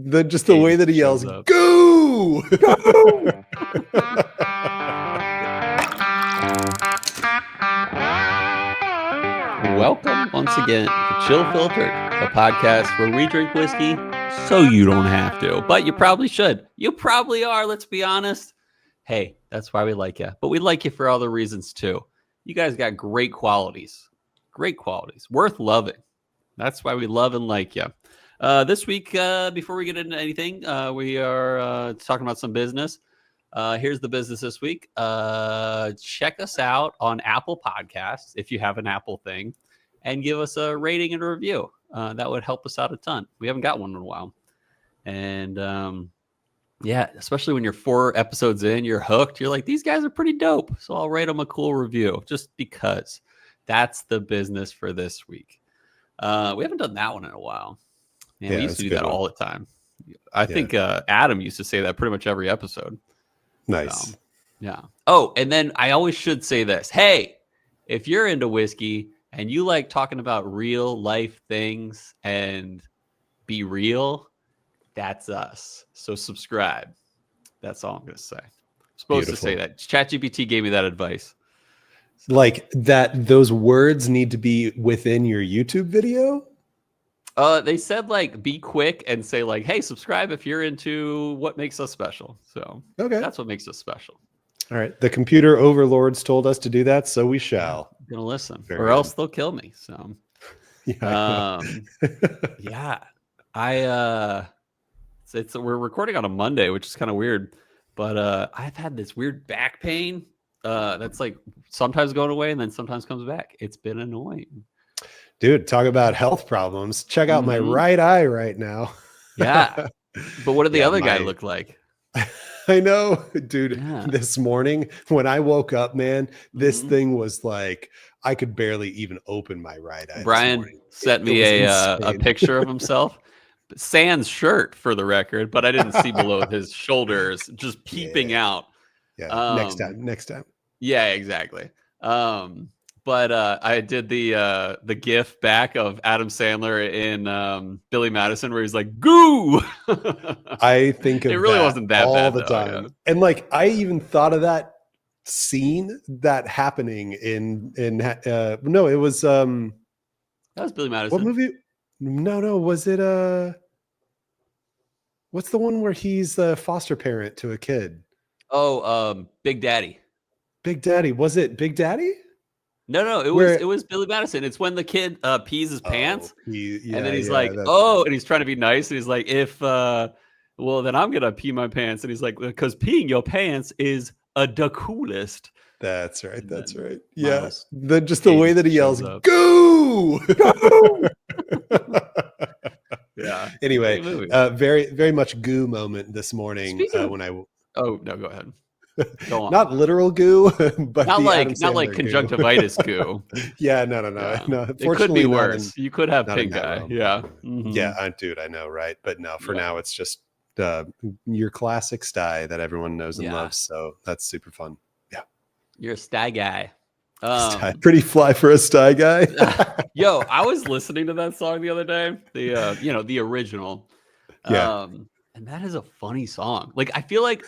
The way that he yells, "Go!" Welcome once again to Chill Filtered, a podcast where we drink whiskey so you don't have to, but you probably should. You probably are, let's be honest. Hey, that's why we like you, but we like you for other reasons too. You guys got great qualities, worth loving. That's why we love and like you. This week, before we get into anything, we are talking about some business. Here's the business this week. Check us out on Apple Podcasts if you have an Apple thing, and give us a rating and a review. That would help us out a ton. We haven't got one in a while. And yeah, especially when you're 4 episodes in, you're hooked. You're like, these guys are pretty dope. So I'll write them a cool review just because. That's the business for this week. We haven't done that one in a while. Man, we used to do that all the time. I think Adam used to say that pretty much every episode. Nice. Yeah. Oh, and then I always should say this. Hey, if you're into whiskey and you like talking about real life things and be real, that's us. So subscribe. That's all I'm going to say. I'm supposed to say that. ChatGPT gave me that advice. So. Like that, those words need to be within your YouTube video? They said like be quick and say like, hey, subscribe if you're into what makes us special. So that's what makes us special. All right. The computer overlords told us to do that, so we shall. I'm gonna listen, or else they'll kill me. So yeah. We're recording on a Monday, which is kind of weird. But I've had this weird back pain that's like sometimes going away and then sometimes comes back. It's been annoying. Dude, talk about health problems. Check out my right eye right now. Yeah. But what did the other guy look like? I know, dude. Yeah. This morning when I woke up, man, this thing was like, I could barely even open my right eye. Bryan sent me a picture of himself. Sans shirt for the record, but I didn't see below his shoulders, just peeping out. Yeah, next time. Yeah, exactly. But I did the GIF back of Adam Sandler in Billy Madison where he's like, "Goo." I think of it really wasn't that all bad the time, yeah. And like I even thought of that scene that happening in no, it was that was Billy Madison. What movie? No, was it what's the one where he's the foster parent to a kid? Oh, Big Daddy. Big Daddy. Was it Big Daddy? No, it was Billy Madison. It's when the kid pees his pants, and then he's like, "Oh," and he's trying to be nice, and he's like, "If well, then I'm gonna pee my pants," and he's like, "Because peeing your pants is the coolest." That's right. That's right. Yeah, the way that he yells, "Go!" Yeah. Anyway, very very much goo moment this morning when I. Oh no, go ahead. Not literal goo, but not like conjunctivitis goo. Yeah, no. It could be worse. You could have pink eye. Yeah. Mm-hmm. Yeah, dude, I know, right? But no, for now it's just your classic sty that everyone knows and loves. So that's super fun. Yeah, you're a sty guy. Pretty fly for a sty guy. Yo, I was listening to that song the other day. The original. Yeah. And that is a funny song. Like I feel like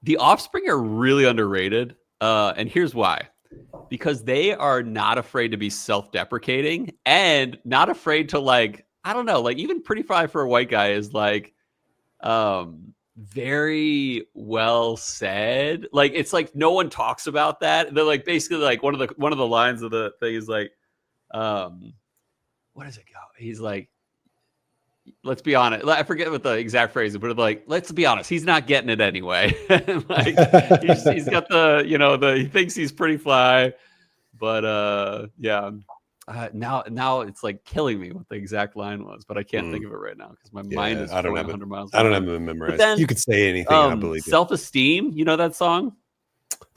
The Offspring are really underrated, and here's why. Because they are not afraid to be self-deprecating and not afraid to like, I don't know, like even Pretty Fly for a White Guy is like very well said. Like it's like no one talks about that. They're like basically like one of the lines of the thing is like, what does it go? He's like, let's be honest. I forget what the exact phrase is, but like, let's be honest. He's not getting it anyway. Like he's got he thinks he's pretty fly, but yeah. Now it's like killing me what the exact line was, but I can't think of it right now because my mind is going 100 miles. I don't have it memorized. You could say anything. I believe Self-Esteem. You know that song?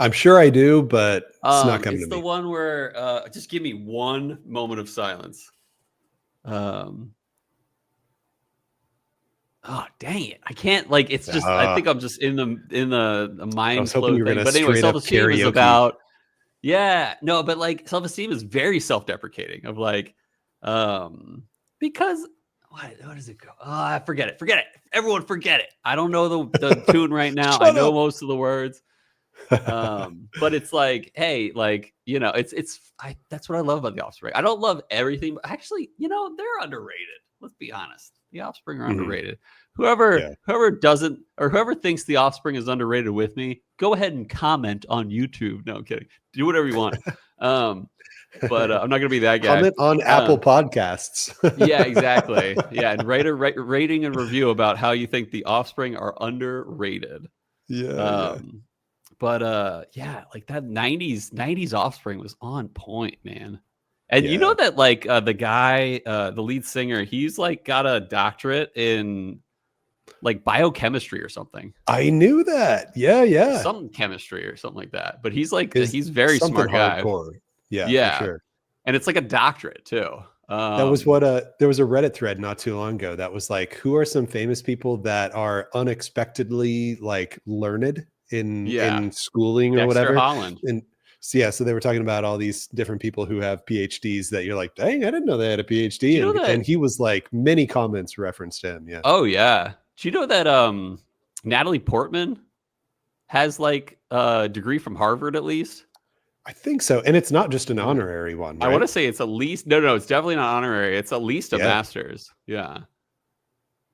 I'm sure I do, but it's not coming to me. It's the one where just give me one moment of silence. Oh dang it! I can't like. It's just. I think I'm just in the mind flow thing. But anyway, self-esteem is about. Yeah, no, but like self-esteem is very self-deprecating. Of like, because What does it go? Oh, I forget it. Forget it. Everyone forget it. I don't know the tune right now. I know most of the words. But it's like, hey, like, you know, that's what I love about the Offspring. I don't love everything, but actually, you know, they're underrated. Let's be honest. The Offspring are underrated. Whoever doesn't, or whoever thinks the Offspring is underrated with me, go ahead and comment on YouTube. No, I'm kidding. Do whatever you want. But I'm not gonna be that guy. Comment on Apple Podcasts. Yeah, exactly. Yeah, and write a rating and review about how you think the Offspring are underrated. Yeah. But yeah, like that 90s Offspring was on point, man. And you know that like the guy, the lead singer, he's like got a doctorate in like biochemistry or something. I knew that. Yeah. Some chemistry or something like that. But he's like, he's very smart guy. Hardcore. Yeah, for sure. And it's like a doctorate too. That was what there was a Reddit thread not too long ago that was like, who are some famous people that are unexpectedly like learned in schooling or Dexter whatever? Holland. And so they were talking about all these different people who have PhDs that you're like, dang, I didn't know they had a PhD. And he was like, many comments referenced him. Yeah. Oh yeah. Do you know that Natalie Portman has like a degree from Harvard at least? I think so. And it's not just an honorary one, right? I want to say it's at least no, it's definitely not honorary. It's at least a master's. Yeah.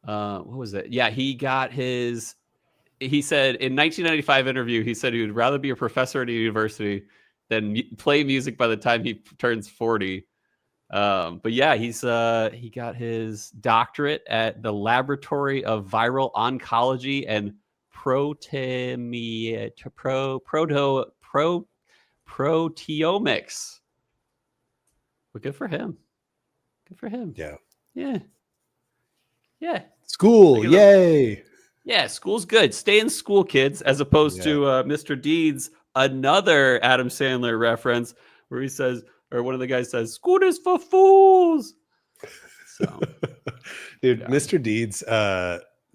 What was it? Yeah, he said in 1995 interview, he said he would rather be a professor at a university than play music by the time he turns 40. But yeah, he got his doctorate at the Laboratory of Viral Oncology and proteomics. But good for him. Yeah. School, yay. Yeah, school's good. Stay in school, kids, as opposed to Mr. Deeds, another Adam Sandler reference where he says, or one of the guys says, "School is for fools." So, dude, Mr. Deeds,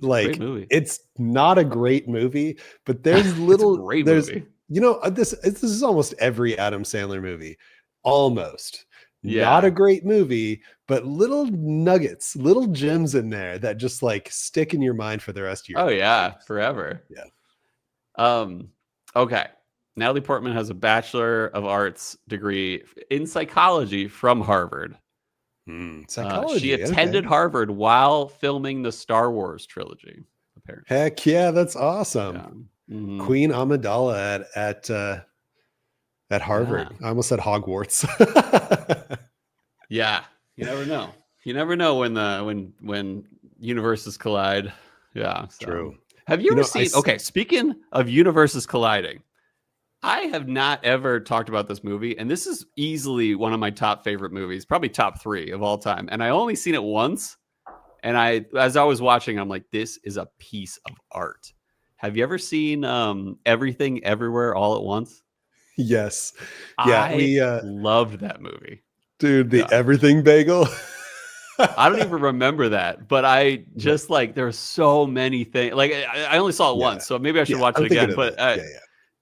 like it's not a great movie, but there's movie. You know, this is almost every Adam Sandler movie. Almost. Not a great movie, but little nuggets, little gems in there that just like stick in your mind for the rest of your life. Yeah, forever. Yeah. Okay. Natalie Portman has a Bachelor of Arts degree in psychology from Harvard. Psychology. She attended Harvard while filming the Star Wars trilogy, apparently. Heck yeah, that's awesome. Yeah. Queen Amidala at Harvard. I almost said Hogwarts. Yeah, you never know. You never know when universes collide. Yeah, so. True. Have you ever seen? Okay, speaking of universes colliding, I have not ever talked about this movie, and this is easily one of my top favorite movies, probably top 3 of all time. And I only seen it once, and as I was watching, I'm like, this is a piece of art. Have you ever seen Everything Everywhere All at Once? Yes. Yeah, we loved that movie. Dude, the Everything Bagel. I don't even remember that, but I just like there's so many things. Like I only saw it once, so maybe I should watch it again. But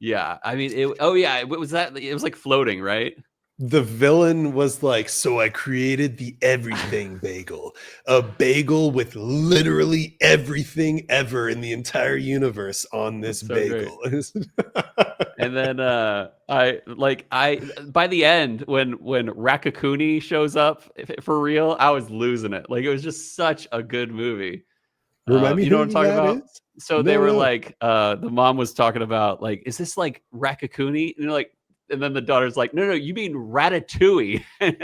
yeah, I mean, it was that. It was like floating, right? The villain was like, so I created the Everything Bagel, a bagel with literally everything ever in the entire universe on this bagel. And then by the end when Raccacoonie shows up for real, I was losing it. Like it was just such a good movie. Remind me, you know what I'm talking about? Is? So they were like, the mom was talking about like, is this like Raccacoonie? And you're like, and then the daughter's like, no, you mean Ratatouille. and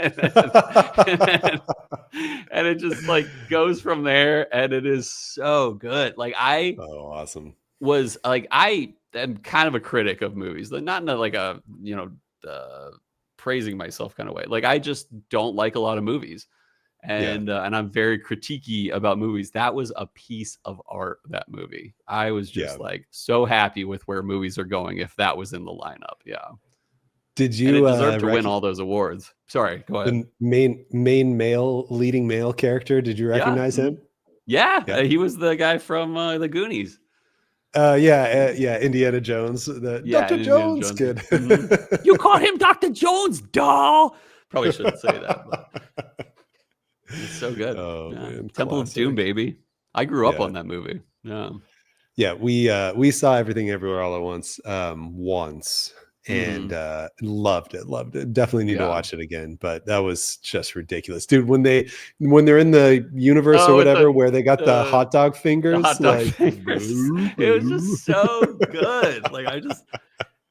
it just like goes from there, and it is so good. Like awesome. Was like I am kind of a critic of movies, not in like a praising myself kind of way. Like I just don't like a lot of movies, and I'm very critiquey about movies. That was a piece of art. That movie, I was just like so happy with where movies are going. If that was in the lineup, Did you? And it deserved to win all those awards. Sorry, go ahead. The main leading male character. Did you recognize him? Yeah. He was the guy from the Goonies. Indiana Jones. Dr. Jones kid. You call him Dr. Jones, doll. Probably shouldn't say that. But. It's so good. Oh man, Temple of Doom, baby. I grew up on that movie. Yeah, we saw Everything Everywhere All at Once and loved it. Definitely need to watch it again, but that was just ridiculous, dude. When they're in the universe or whatever, where they got the hot dog fingers, fingers. It was just so good.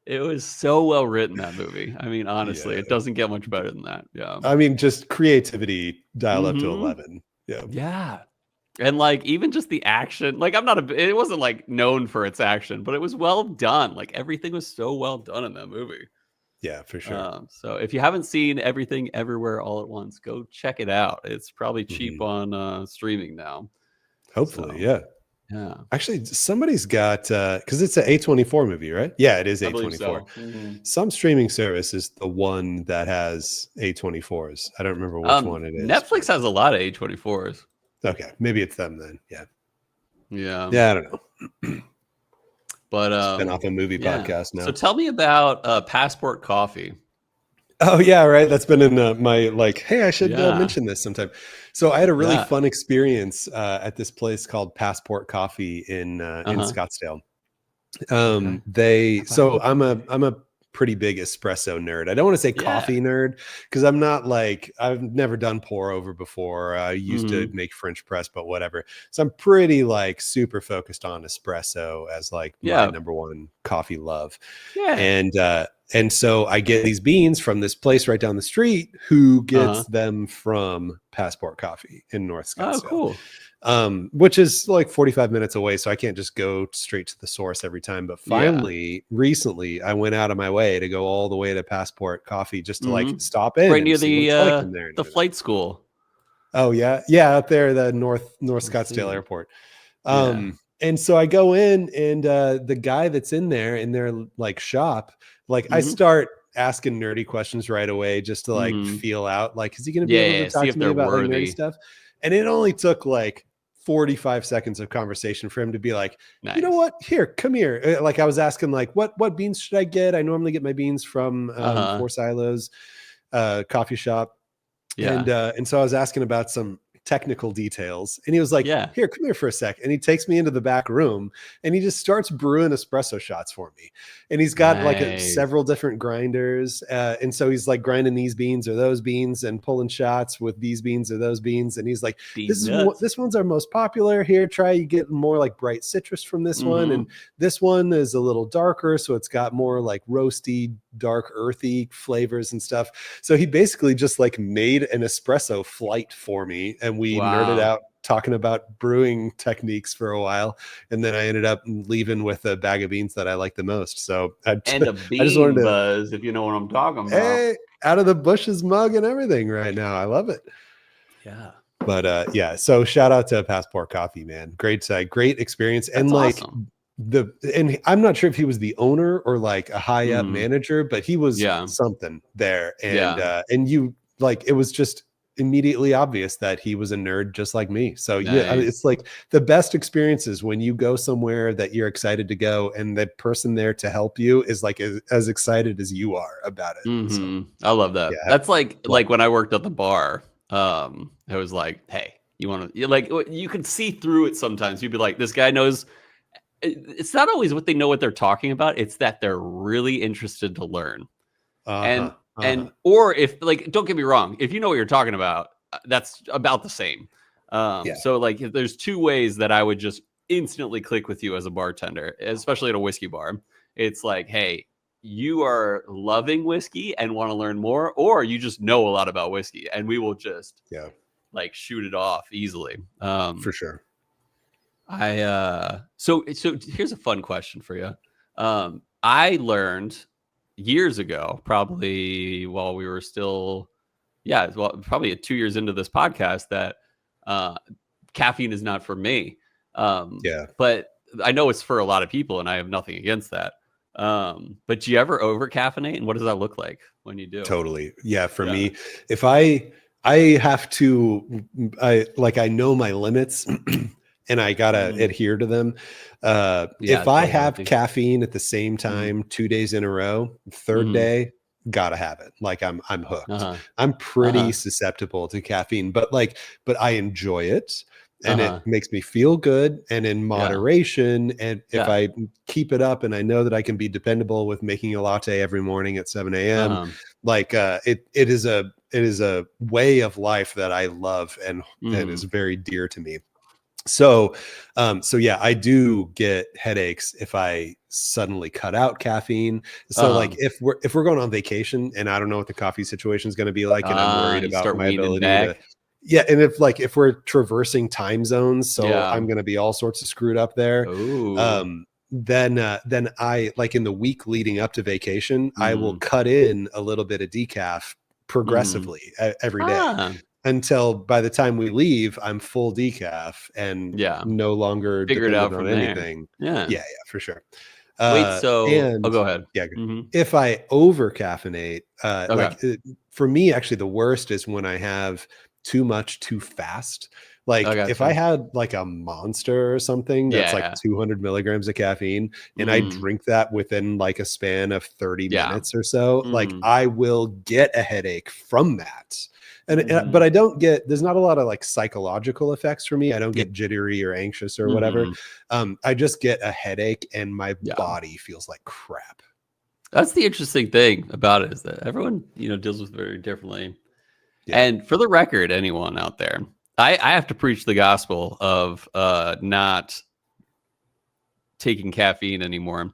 It was so well written, that movie. I mean, honestly, it doesn't get much better than that. Yeah, I mean, just creativity dialed up to 11. Yeah. And even just the action, it wasn't known for its action, but it was well done. Everything was so well done in that movie. Yeah, for sure. So if you haven't seen Everything Everywhere All at Once, go check it out. It's probably cheap on streaming now. Hopefully, yeah. Actually, somebody's got because it's an A24 movie, right? Yeah, it is A24. So. Some streaming service is the one that has A24s. I don't remember which one it is. Netflix has a lot of A24s. Okay, maybe it's them then. Yeah. I don't know. But spin off a movie podcast now. So tell me about Passport Coffee. Oh yeah, right. That's been in my hey, I should mention this sometime. So I had a really fun experience at this place called Passport Coffee in Scottsdale. I'm a pretty big espresso nerd. I don't want to say coffee nerd because I'm not I've never done pour over before. I used to make French press, but whatever. So I'm pretty super focused on espresso as my number one coffee love. Yeah. And so I get these beans from this place right down the street who gets them from Passport Coffee in North Scottsdale. Oh, cool. Which is 45 minutes away. So I can't just go straight to the source every time. But finally, recently, I went out of my way to go all the way to Passport Coffee just to stop in. Right near the flight school. Oh, yeah. Yeah. Up there, the North Scottsdale Airport. And so I go in and the guy that's in there in their shop, I start asking nerdy questions right away just to feel out is he going to be able to talk to me about nerdy stuff? And it only took 45 seconds of conversation for him to be nice. You know what? Here, come here. I was asking what beans should I get? I normally get my beans from Four Silos coffee shop. Yeah. And so I was asking about some technical details and he was here, come here for a sec. And he takes me into the back room and he just starts brewing espresso shots for me. And he's got several different grinders. And so he's grinding these beans or those beans and pulling shots with these beans or those beans. And he's this one's our most popular. Here, try you get more bright citrus from this one. And this one is a little darker. So it's got more roasty, dark, earthy flavors and stuff. So he basically just made an espresso flight for me. And we nerded out talking about brewing techniques for a while. And then I ended up leaving with a bag of beans that I like the most. So and a bean buzz, if you know what I'm talking about. Hey, out of the bushes mug and everything right now. I love it. Yeah. But so shout out to Passport Coffee, man. Great experience. That's and awesome. And I'm not sure if he was the owner or a high up manager, but he was something there. And and you it was just immediately obvious that he was a nerd just like me. So it's the best experiences when you go somewhere that you're excited to go and the person there to help you is as excited as you are about it. So, I love that. That's like when I worked at the bar. It was hey, you want to you could see through it sometimes. You'd be this guy knows. It's not always what they know what they're talking about. It's that they're really interested to learn. And or if don't get me wrong, if you know what you're talking about, that's about the same. So there's two ways that I would just instantly click with you as a bartender, especially at a whiskey bar. It's hey, you are loving whiskey and want to learn more, or you just know a lot about whiskey and we will just shoot it off easily. For sure. So here's a fun question for you. I learned years ago, probably while we were still, probably 2 years into this podcast, that caffeine is not for me. But I know it's for a lot of people, and I have nothing against that. But do you ever over caffeinate, and what does that look like when you do? Totally. Yeah. For me, if I have to, I know my limits. And I gotta adhere to them. If I have caffeine at the same time 2 days in a row, third day, gotta have it. Like I'm hooked. Uh-huh. I'm pretty susceptible to caffeine, but I enjoy it. And it makes me feel good and in moderation. And if I keep it up and I know that I can be dependable with making a latte every morning at 7 a.m., it is a way of life that I love and is very dear to me. So yeah, I do get headaches if I suddenly cut out caffeine. So like if we're going on vacation and I don't know what the coffee situation is going to be like, and I'm worried about my ability to, and if we're traversing time zones, so I'm going to be all sorts of screwed up there. Then I, like in the week leading up to vacation, I will cut in a little bit of decaf progressively every day. Until by the time we leave, I'm full decaf and no longer dependent on anything. Yeah, for sure. Wait, so go ahead. Yeah, if I over caffeinate, for me, actually, the worst is when I have too much too fast. Like if I had like a Monster or something that's like 200 milligrams of caffeine, and I drink that within like a span of 30 minutes or so, like I will get a headache from that. But I don't get, there's not a lot of like psychological effects for me. I don't get jittery or anxious or whatever. I just get a headache and my body feels like crap. That's the interesting thing about it, is that everyone, deals with it very differently. And for the record, anyone out there, I have to preach the gospel of not taking caffeine anymore.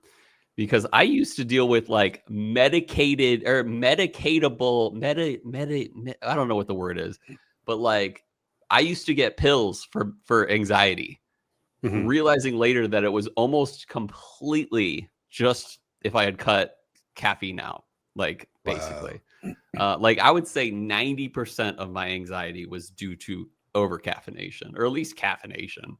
Because I used to deal with like medicated or medicatable, I don't know what the word is, but like I used to get pills for anxiety, realizing later that it was almost completely just if I had cut caffeine out, like basically. Like I would say 90% of my anxiety was due to over caffeination, or at least caffeination.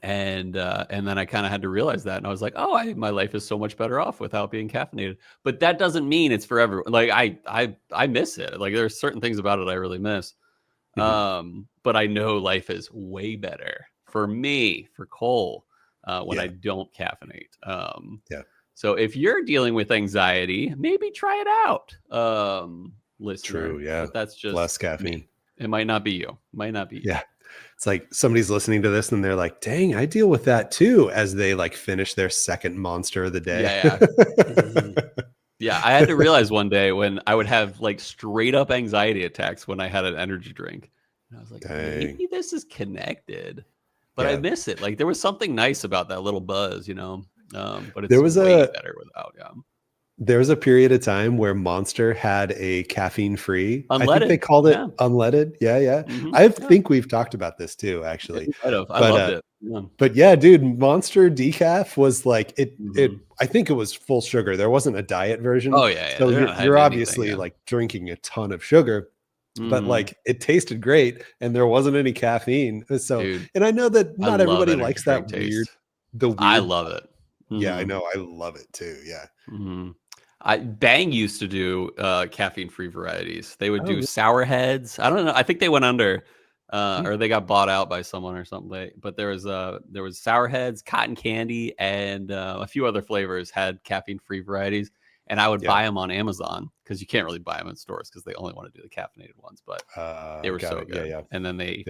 And then I kind of had to realize that, and I was like, oh, my life is so much better off without being caffeinated. But that doesn't mean it's for everyone. Like I miss it. Like there's certain things about it I really miss. But I know life is way better for me, for Cole, when I don't caffeinate. So if you're dealing with anxiety, maybe try it out, listener. True, yeah. But that's just less caffeine. Me. It might not be you. Yeah. It's like somebody's listening to this and they're like, dang, I deal with that too, as they like finish their second Monster of the day. Yeah. I had to realize one day when I would have like straight up anxiety attacks when I had an energy drink. And I was like, maybe this is connected, but I miss it. Like there was something nice about that little buzz, but it's way better without. There was a period of time where Monster had a caffeine-free. Unleaded. I think they called it unleaded. Yeah. I think we've talked about this too, actually. I loved it. But yeah, dude, Monster decaf was like it. I think it was full sugar. There wasn't a diet version. Oh yeah. So you're obviously like drinking a ton of sugar, but like it tasted great, and there wasn't any caffeine. So, and I know that not everybody likes that weird. I love it. Yeah, I know. I love it too. Yeah. Bang used to do caffeine-free varieties. They would do sour heads. I don't know. I think they went under, or they got bought out by someone or something. But there was sour heads, cotton candy, and a few other flavors had caffeine-free varieties. And I would buy them on Amazon, because you can't really buy them in stores because they only want to do the caffeinated ones. But they were so good. Yeah. And then they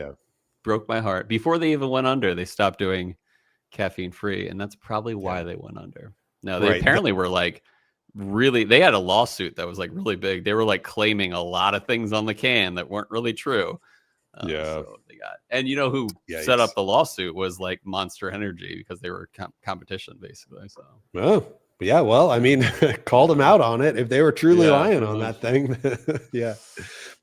broke my heart. Before they even went under, they stopped doing caffeine-free, and that's probably why they went under. No, they apparently were like really, they had a lawsuit that was like really big. They were like claiming a lot of things on the can that weren't really true. So they got, and who set up the lawsuit was like Monster Energy, because they were competition basically. So yeah, well, I mean, called them out on it if they were truly lying on that thing.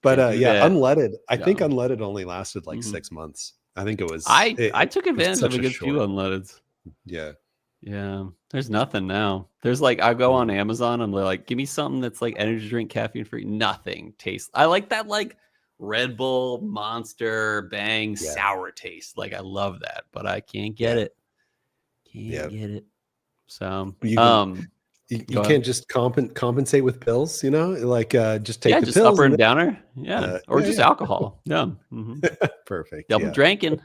But unleaded. I think unleaded only lasted like 6 months. I think it was. I took advantage of a good few unleadeds. Yeah. There's nothing now. There's like, I go on Amazon and they're like, give me something that's like energy drink, caffeine free. Nothing tastes. I like that like Red Bull, Monster, Bang, sour taste. Like I love that, but I can't get it. Can't get it. So you can't just compensate with pills, like just take the just pills. Upper and downer. Or just alcohol. Perfect. Double drinking.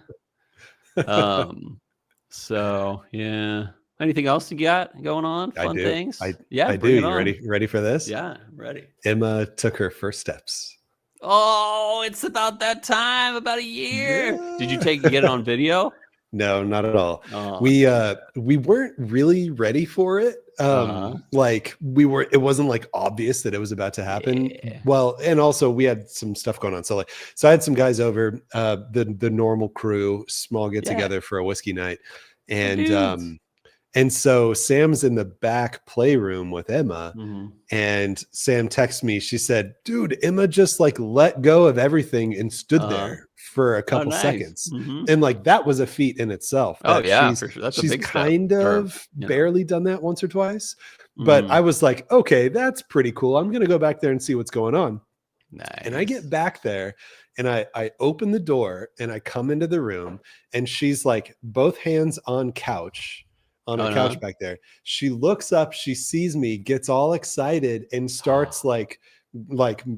So yeah. Anything else you got going on? I Fun do. things? I do. Bring it You on. ready for this? Yeah, ready. Emma took her first steps. Oh, it's about that time, about a year. Yeah. Did you get it on video? No, not at all. Oh, we weren't really ready for it. Like it wasn't like obvious that it was about to happen. Yeah. Well, and also we had some stuff going on. So I had some guys over, the normal crew, small get together for a whiskey night. And so Sam's in the back playroom with Emma, and Sam texts me. She said, "Dude, Emma just like let go of everything and stood there for a couple seconds." And like that was a feat in itself. Oh yeah, for sure. That's a big kind of barely done that once or twice. But I was like, okay, that's pretty cool. I'm gonna go back there and see what's going on. Nice. And I get back there and I open the door and I come into the room, and she's like both hands on couch. On a couch back there. She looks up, she sees me, gets all excited, and starts like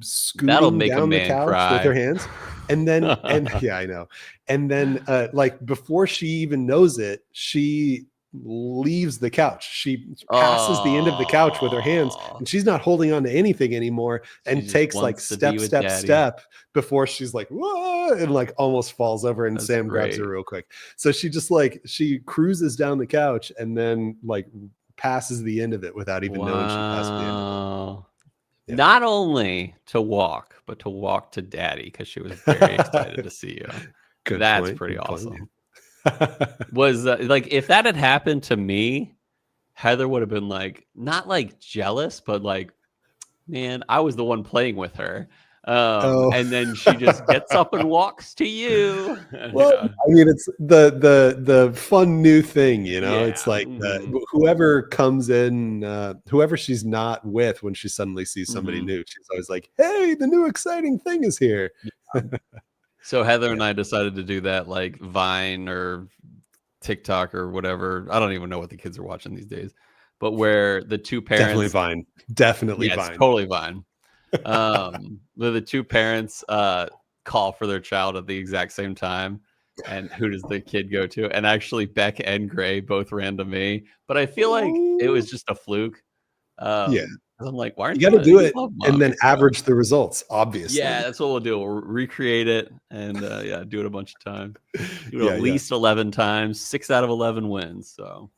scooting down the couch with her hands. And then, yeah, I know. And then like before she even knows it, she leaves the couch. She passes the end of the couch with her hands, and she's not holding on to anything anymore, and takes like step before she's like, whoa, and like almost falls over, and Sam grabs her real quick. So she just like, she cruises down the couch and then like passes the end of it without even knowing she passed the end of it. Yeah. Not only to walk, but to walk to daddy, because she was very excited to see you. That's pretty awesome. Was like, if that had happened to me, Heather would have been like, not like jealous, but like, man, I was the one playing with her. And then she just gets up and walks to you. Well, I mean, it's the fun new thing, you know. It's like whoever comes in, whoever she's not with, when she suddenly sees somebody new, she's always like, "Hey, the new exciting thing is here." So Heather and I decided to do that, like Vine or TikTok or whatever. I don't even know what the kids are watching these days, but where the two parents definitely Vine, it's totally Vine. Where the two parents call for their child at the exact same time, and who does the kid go to? And actually, Beck and Gray both ran to me, but I feel like it was just a fluke. I'm like, why aren't you got to do it and then average the results? Obviously, yeah, that's what we'll do. We'll recreate it and do it a bunch of times. Do it at least 11 times. 6 out of 11 wins. So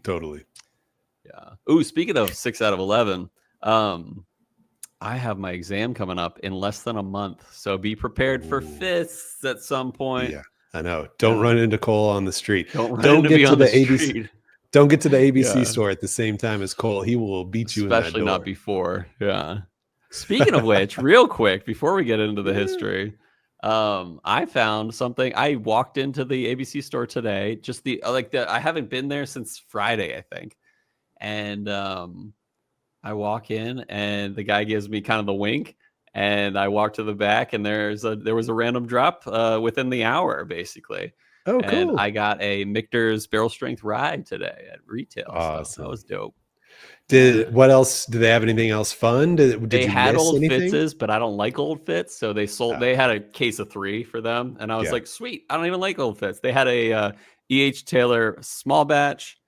totally. Yeah. Ooh, speaking of 6 out of 11, I have my exam coming up in less than a month, so be prepared for fists at some point. Yeah, I know. Don't run into Cole on the street. Don't get to the ABC. Don't get to the ABC store at the same time as Cole. He will beat you in that door. Especially not before. Yeah. Speaking of which, real quick, before we get into the history, I found something. I walked into the ABC store today. Just I haven't been there since Friday, I think. And I walk in and the guy gives me kind of the wink, and I walk to the back, and there was a random drop within the hour, basically. Oh, cool. And I got a Michter's barrel strength rye today at retail. Awesome. So that was dope. What else? Did they have anything else fun? They had Old Fitz's, but I don't like Old Fitz. So they had a case of 3 for them. And I was like, sweet. I don't even like Old Fitz. They had a E.H. Taylor small batch.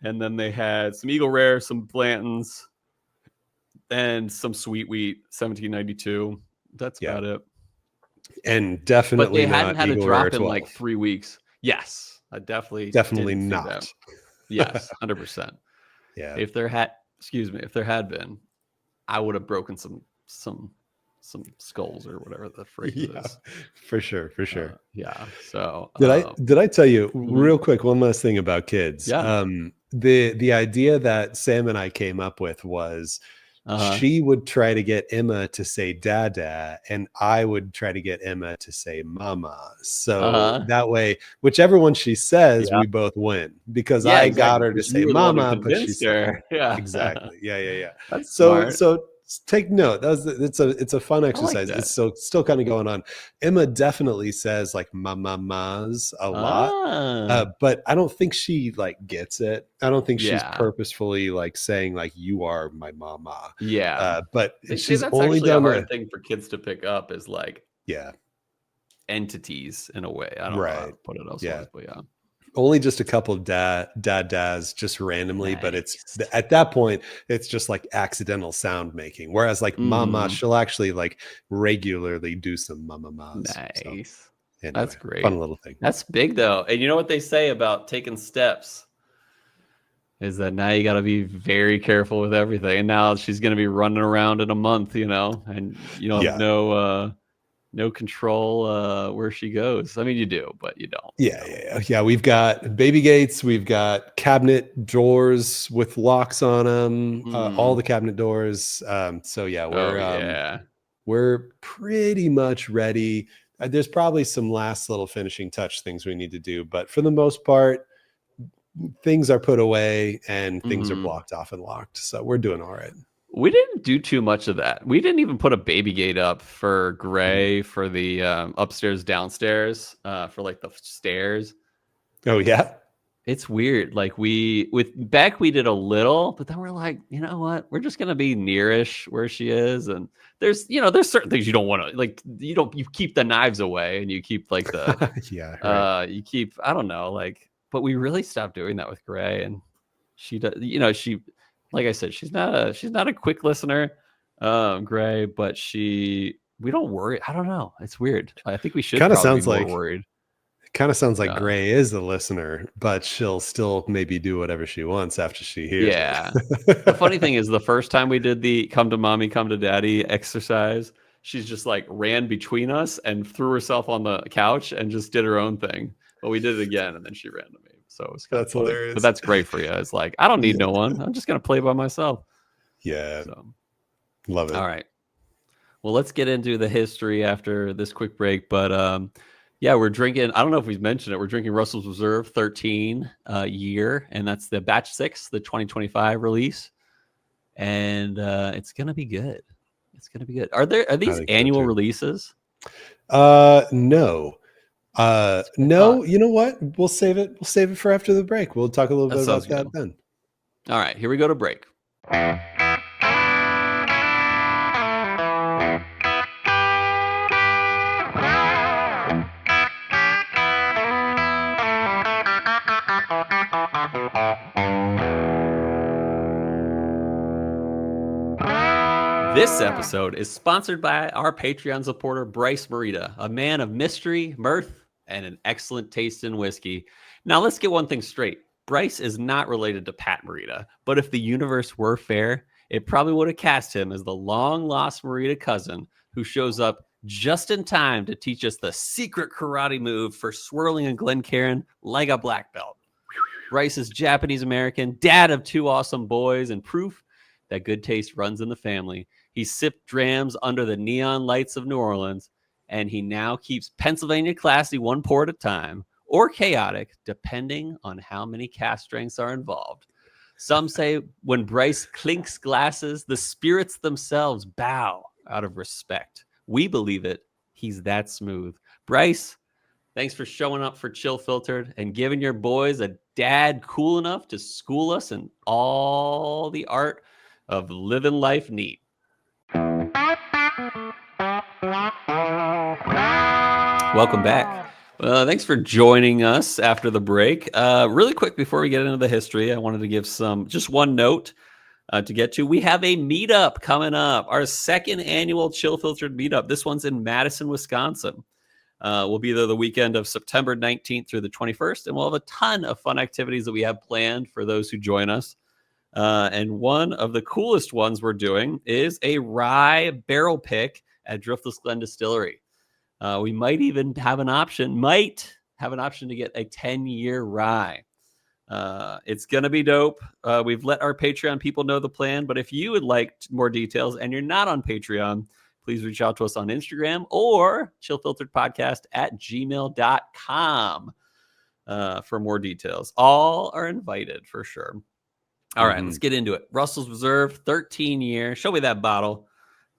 And then they had some Eagle Rare, some Blanton's, and some Sweet Wheat 1792. That's about it. And definitely, but they hadn't had a drop in like 3 weeks. Yes, I definitely not. That. Yes, 100%. Yeah. If there had been, I would have broken some skulls or whatever the phrase is. For sure. Yeah. So did I tell you real quick one last thing about kids? Yeah. The idea that Sam and I came up with was. She would try to get Emma to say dada, and I would try to get Emma to say mama. So that way, whichever one she says, we both win, because I got her to say mama, but she said exactly. Yeah. That's so smart. so take note. It's a fun exercise. It's still kind of going on. Emma definitely says like mamas a lot, but I don't think she like gets it. I don't think she's purposefully like saying like you are my mama. Yeah, but she's that's only actually done a hard thing for kids to pick up is like entities in a way. I don't know how to put it elsewise, but only just a couple of dads just randomly, nice. but it's at that point it's just like accidental sound making. Whereas like mama, she'll actually like regularly do some mama mas. Nice. So, anyway, that's great. Fun little thing. That's big though. And you know what they say about taking steps is that now you got to be very careful with everything. And now she's going to be running around in a month, and you don't have no control where she goes. I mean, you do, but you don't. Yeah. We've got baby gates. We've got cabinet doors with locks on them. All the cabinet doors. So yeah, we're pretty much ready. There's probably some last little finishing touch things we need to do, but for the most part, things are put away and things are blocked off and locked. So we're doing all right. We didn't do too much of that. We didn't even put a baby gate up for Gray for the upstairs, downstairs, for like the stairs. Oh yeah. It's weird. Like with Beck, we did a little, but then we're like, you know what? We're just gonna be nearish where she is, and there's certain things you don't want to like. You keep the knives away, and you keep like the you keep, I don't know, like. But we really stopped doing that with Gray, and she does. She, like I said, she's not a quick listener, Gray, but we don't worry. I don't know. It's weird. I think we should. Kind of sounds be more like worried. Kind of sounds like Gray is the listener, but she'll still maybe do whatever she wants after she hears it. The funny thing is, the first time we did the "Come to Mommy, Come to Daddy" exercise, she's just like ran between us and threw herself on the couch and just did her own thing. But we did it again, and then she ran to me. So it was that's hilarious. But that's great for you. It's like, I don't need no one. I'm just going to play by myself. Yeah. Love it. All right. Well, let's get into the history after this quick break. But we're drinking. I don't know if we've mentioned it. We're drinking Russell's Reserve 13 year, and that's the batch 6, the 2025 release. And it's going to be good. It's going to be good. Are these annual releases? No. No, you know what? We'll save it for after the break. We'll talk a little bit about that then. All right, here we go to break. This episode is sponsored by our Patreon supporter, Bryce Morita, a man of mystery, mirth, and an excellent taste in whiskey. Now, let's get one thing straight. Bryce is not related to Pat Morita, but if the universe were fair, it probably would have cast him as the long-lost Morita cousin who shows up just in time to teach us the secret karate move for swirling a Glencairn like a black belt. Bryce is Japanese-American, dad of 2 awesome boys, and proof that good taste runs in the family. He sipped drams under the neon lights of New Orleans, and he now keeps Pennsylvania classy, 1 pour at a time, or chaotic, depending on how many cask strengths are involved. Some say when Bryce clinks glasses, the spirits themselves bow out of respect. We believe it. He's that smooth. Bryce, thanks for showing up for Chill Filtered and giving your boys a dad cool enough to school us in all the art of living life neat. Welcome back. Thanks for joining us after the break. Really quick before we get into the history, I wanted to give just one note to get to. We have a meetup coming up, our 2nd annual Chill Filtered meetup. This one's in Madison, Wisconsin. We'll be there the weekend of September 19th through the 21st, and we'll have a ton of fun activities that we have planned for those who join us. And one of the coolest ones we're doing is a rye barrel pick at Driftless Glen Distillery. We might even have an option to get a 10-year rye. It's going to be dope. We've let our Patreon people know the plan, but if you would like more details and you're not on Patreon, please reach out to us on Instagram or chillfilteredpodcast@gmail.com for more details. All are invited for sure. All right, let's get into it. Russell's Reserve, 13 year. Show me that bottle.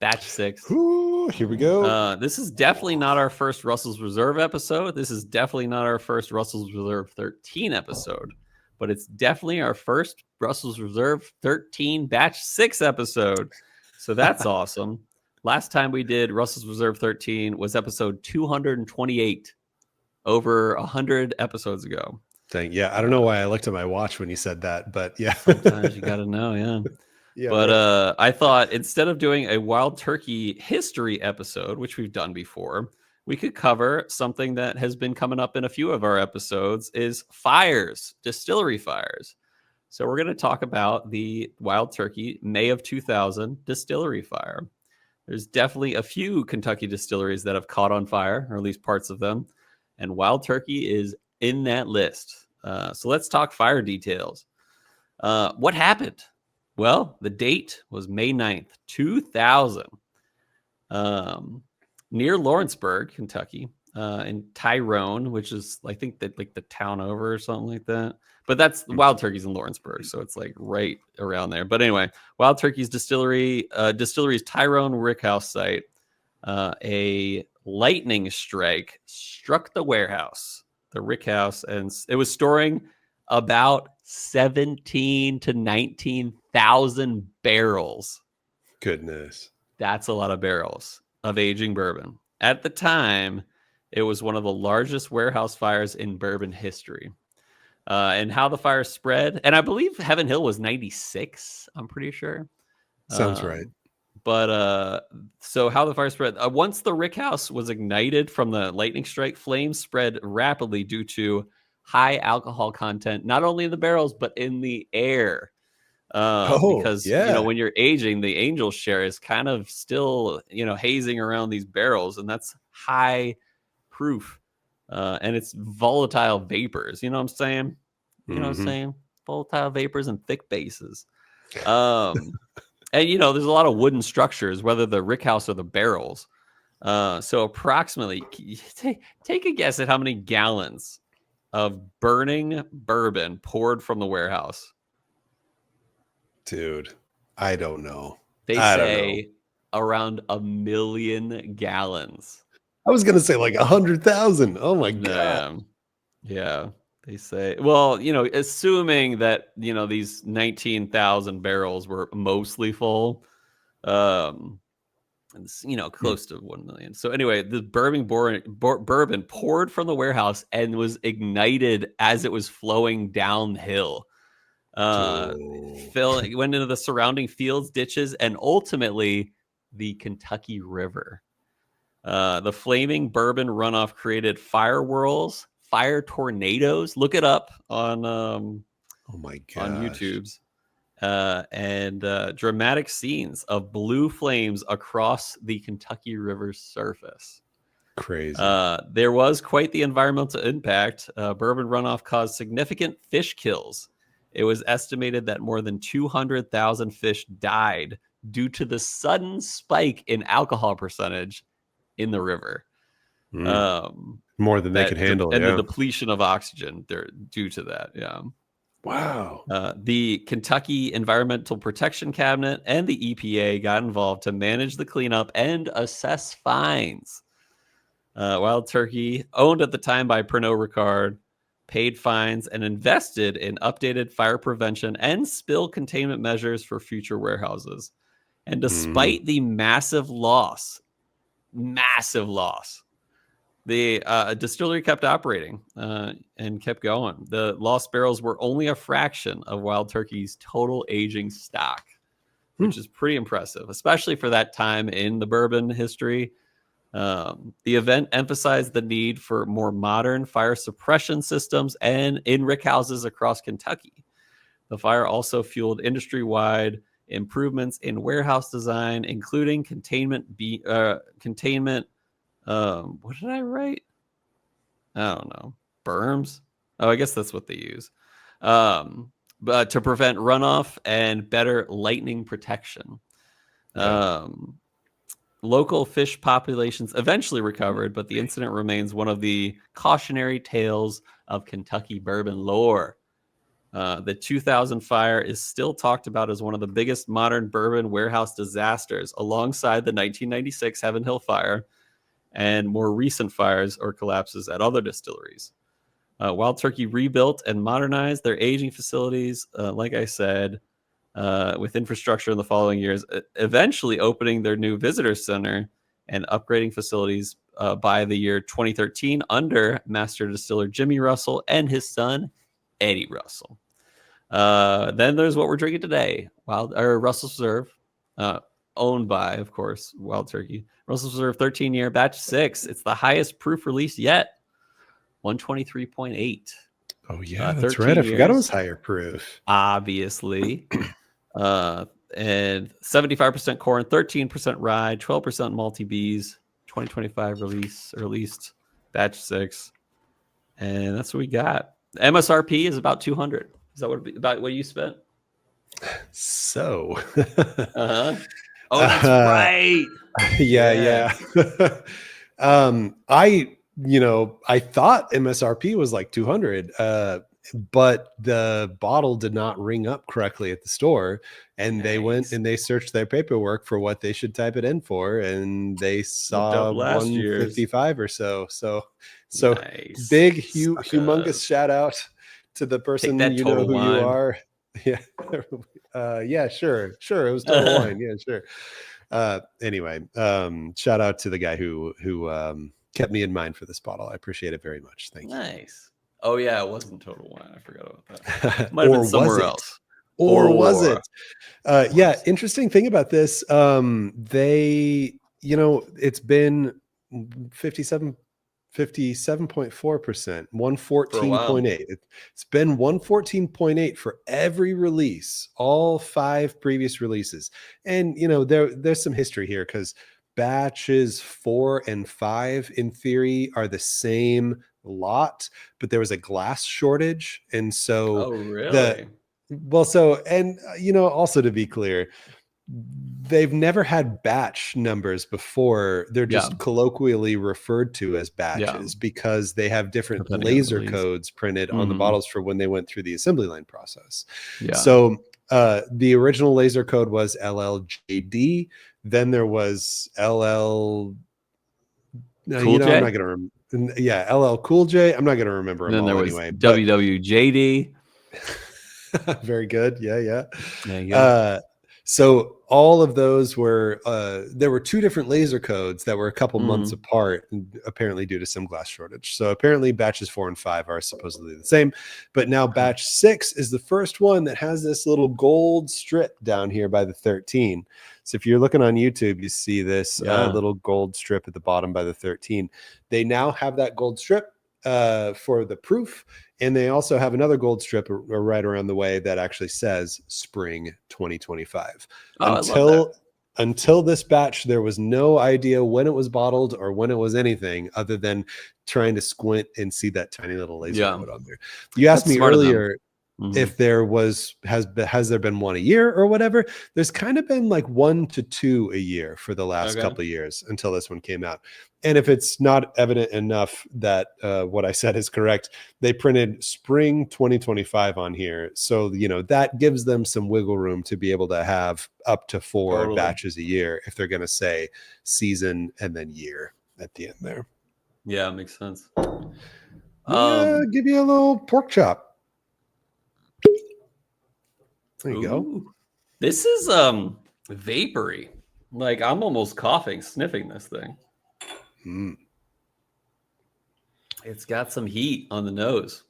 Batch 6. Ooh, here we go. This is definitely not our first Russell's Reserve episode. This is definitely not our first Russell's Reserve 13 episode. But it's definitely our first Russell's Reserve 13 Batch 6 episode. So that's awesome. Last time we did Russell's Reserve 13 was episode 228, over 100 episodes ago. Yeah, I don't know why I looked at my watch when you said that, but yeah. Sometimes you got to know, yeah. Yeah, but right. I thought instead of doing a Wild Turkey history episode, which we've done before, we could cover something that has been coming up in a few of our episodes is fires, distillery fires. So we're going to talk about the Wild Turkey May of 2000 distillery fire. There's definitely a few Kentucky distilleries that have caught on fire, or at least parts of them, and Wild Turkey is in that list. So let's talk fire details. What happened? Well, the date was May 9th, 2000, near Lawrenceburg, Kentucky, in Tyrone, which is, I think, that like the town over or something like that. But that's Wild Turkey's in Lawrenceburg, so it's like right around there. But anyway, Wild Turkey's distillery's Tyrone Rickhouse site, a lightning strike struck the warehouse, the Rickhouse, and it was storing about 17 to 19,000 barrels. Goodness. That's a lot of barrels of aging bourbon. At the time, it was one of the largest warehouse fires in bourbon history. And how the fire spread, and I believe Heaven Hill was 96, I'm pretty sure. Sounds right. But so how the fire spread, once the Rickhouse was ignited from the lightning strike, flames spread rapidly due to high alcohol content, not only in the barrels, but in the air. Because, you know, when you're aging, the angel share is kind of still, you know, hazing around these barrels, and that's high proof. And it's volatile vapors. You know what I'm saying? You know what I'm saying? Volatile vapors and thick bases. And, you know, there's a lot of wooden structures, whether the rickhouse or the barrels. So approximately, take a guess at how many gallons of burning bourbon poured from the warehouse. Dude, I don't know. They say around 1 million gallons. I was going to say like 100,000. Oh my God. Yeah. They say, well, you know, assuming that, you know, these 19,000 barrels were mostly full, it's, you know, close to 1 million. So anyway, the bourbon poured from the warehouse and was ignited as it was flowing downhill. It went into the surrounding fields, ditches, and ultimately the Kentucky River. The flaming bourbon runoff created fire whirls, fire tornadoes. Look it up on oh my God, on YouTube's and dramatic scenes of blue flames across the Kentucky River's surface. Crazy. There was quite the environmental impact. Bourbon runoff caused significant fish kills. It was estimated that more than 200,000 fish died due to the sudden spike in alcohol percentage in the river. More than they could handle. And the depletion of oxygen due to that. Yeah. Wow. The Kentucky Environmental Protection Cabinet and the EPA got involved to manage the cleanup and assess fines. Wild Turkey, owned at the time by Pernod Ricard, paid fines and invested in updated fire prevention and spill containment measures for future warehouses. And despite the massive loss, the distillery kept operating and kept going. The lost barrels were only a fraction of Wild Turkey's total aging stock, which is pretty impressive, especially for that time in the bourbon history. The event emphasized the need for more modern fire suppression systems and in rickhouses across Kentucky. The fire also fueled industry-wide improvements in warehouse design, including containment. What did I write? I don't know. Berms? Oh, I guess that's what they use. But to prevent runoff and better lightning protection. Local fish populations eventually recovered, but the incident remains one of the cautionary tales of Kentucky bourbon lore. The 2000 fire is still talked about as one of the biggest modern bourbon warehouse disasters, alongside the 1996 Heaven Hill fire and more recent fires or collapses at other distilleries. Wild Turkey rebuilt and modernized their aging facilities, like I said, with infrastructure in the following years, eventually opening their new visitor center and upgrading facilities by the year 2013 under master distiller Jimmy Russell and his son Eddie Russell. Then there's what we're drinking today. Russell's Reserve, owned by, of course, Wild Turkey. Russell's Reserve 13-year batch 6. It's the highest proof release yet. 123.8. Oh yeah, that's right. I forgot it was higher proof. Obviously. And 75% corn, 13% rye, 12% malty bees. 2025 released batch 6. And that's what we got. MSRP is about 200. Is that about what you spent? So. Oh, that's right. Yeah. I thought MSRP was like 200, but the bottle did not ring up correctly at the store, and they went and they searched their paperwork for what they should type it in for, and they saw 155 or so. So nice. Big, humongous shout out to the person you know who you are. Yeah. Yeah, sure. It was Total Wine. Yeah, sure. Anyway, shout out to the guy who kept me in mind for this bottle. I appreciate it very much. Thank you. Nice. Oh yeah, it wasn't Total Wine. I forgot about that. Might have been somewhere else. Or was it? Yeah, interesting thing about this. It's been 57.4%, 114.8. It's been 114.8 for every release, all 5 previous releases. And there's some history here, because batches 4 and 5 in theory are the same lot, but there was a glass shortage, and so also to be clear, they've never had batch numbers before. They're just colloquially referred to as batches because they have different laser codes printed on the bottles for when they went through the assembly line process. So the original laser code was LLJD. Then there was LL Cool J? I'm not gonna remember. Yeah, LL Cool J. I'm not gonna remember them all anyway. WWJD. Very good. Yeah. There you go. So all of those were there were 2 different laser codes that were a couple months apart, apparently due to some glass shortage. So apparently batches 4 and 5 are supposedly the same, but now batch 6 is the first one that has this little gold strip down here by the 13. So if you're looking on YouTube, you see this little gold strip at the bottom by the 13. They now have that gold strip for the proof, and they also have another gold strip right around the way that actually says spring 2025. Until this batch, there was no idea when it was bottled or when it was anything other than trying to squint and see that tiny little laser code on there. You asked me earlier if there has there been one a year or whatever. There's kind of been like 1 to 2 a year for the last couple of years until this one came out. And if it's not evident enough that what I said is correct, they printed spring 2025 on here. So, that gives them some wiggle room to be able to have up to 4 batches a year if they're going to say season and then year at the end there. Yeah, makes sense. Give you a little pork chop. There you go. This is vapory. Like, I'm almost sniffing this thing. It's got some heat on the nose.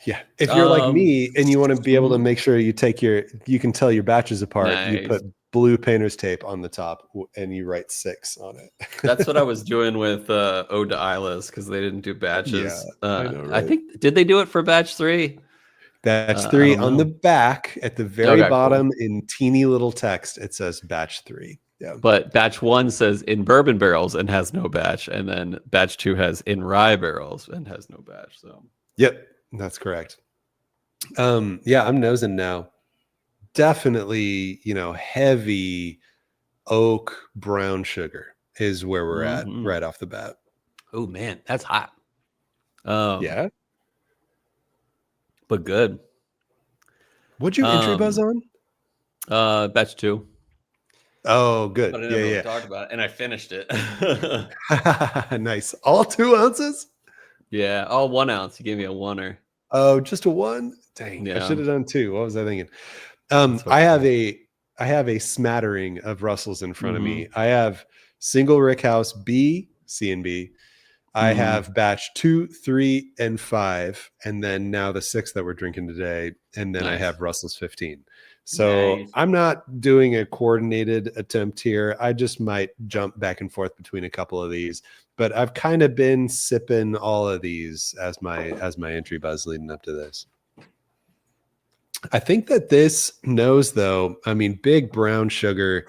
Yeah. If you're like me and you want to be able to make sure you can tell your batches apart, you put blue painter's tape on the top and you write 6 on it. That's what I was doing with Ode to Eyelid, because they didn't do batches. I know, right? I think, did they do it for batch 3? Batch 3 on the back at the very bottom in teeny little text, it says batch 3. Yeah. But batch 1 says in bourbon barrels and has no batch, and then batch 2 has in rye barrels and has no batch. So yep, that's correct. I'm nosing now. Definitely, heavy oak brown sugar is where we're at right off the bat. Oh man, that's hot. Yeah. But good. What'd you entry buzz on? Batch 2. Oh, good. But I never really talked about it, and I finished it. Nice. All 2 ounces? Yeah, all 1 ounce. You gave me a 1er. Oh, just a 1? Dang, I should have done 2. What was I thinking? I have a smattering of Russells in front of me. I have single rick house B, C and B. I have batch 2, 3, and 5, and then now the 6 that we're drinking today, and then I have Russell's 15. So I'm not doing a coordinated attempt here. I just might jump back and forth between a couple of these, but I've kind of been sipping all of these as my entry buzz leading up to this. I think that this nose, though, I mean, big brown sugar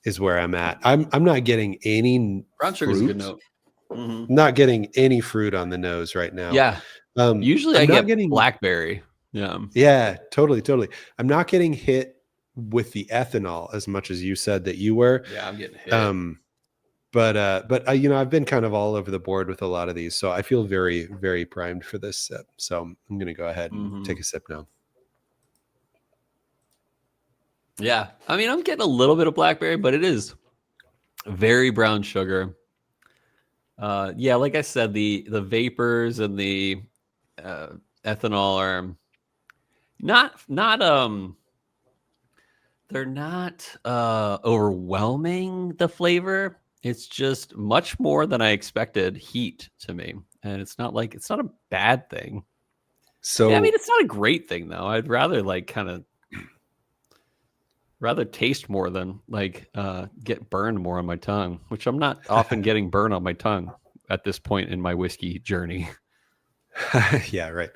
is where I'm at. I'm not getting any brown sugar is a good note. Mm-hmm. Not getting any fruit on the nose right now. Yeah. Usually I get blackberry. Yeah, totally. I'm not getting hit with the ethanol as much as you said that you were. Yeah, I'm getting hit. But you know, I've been kind of all over the board with a lot of these, so I feel very, very primed for this sip. So I'm going to go ahead and take a sip now. Yeah, I mean, I'm getting a little bit of blackberry, but it is very brown sugar. Yeah, like I said, the vapors and the ethanol are not they're not overwhelming the flavor. It's just much more than I expected heat to me, and it's not a bad thing. So yeah, I mean, it's not a great thing though. I'd rather rather taste more than get burned more on my tongue, which I'm not often getting burned on my tongue at this point in my whiskey journey. Yeah, right.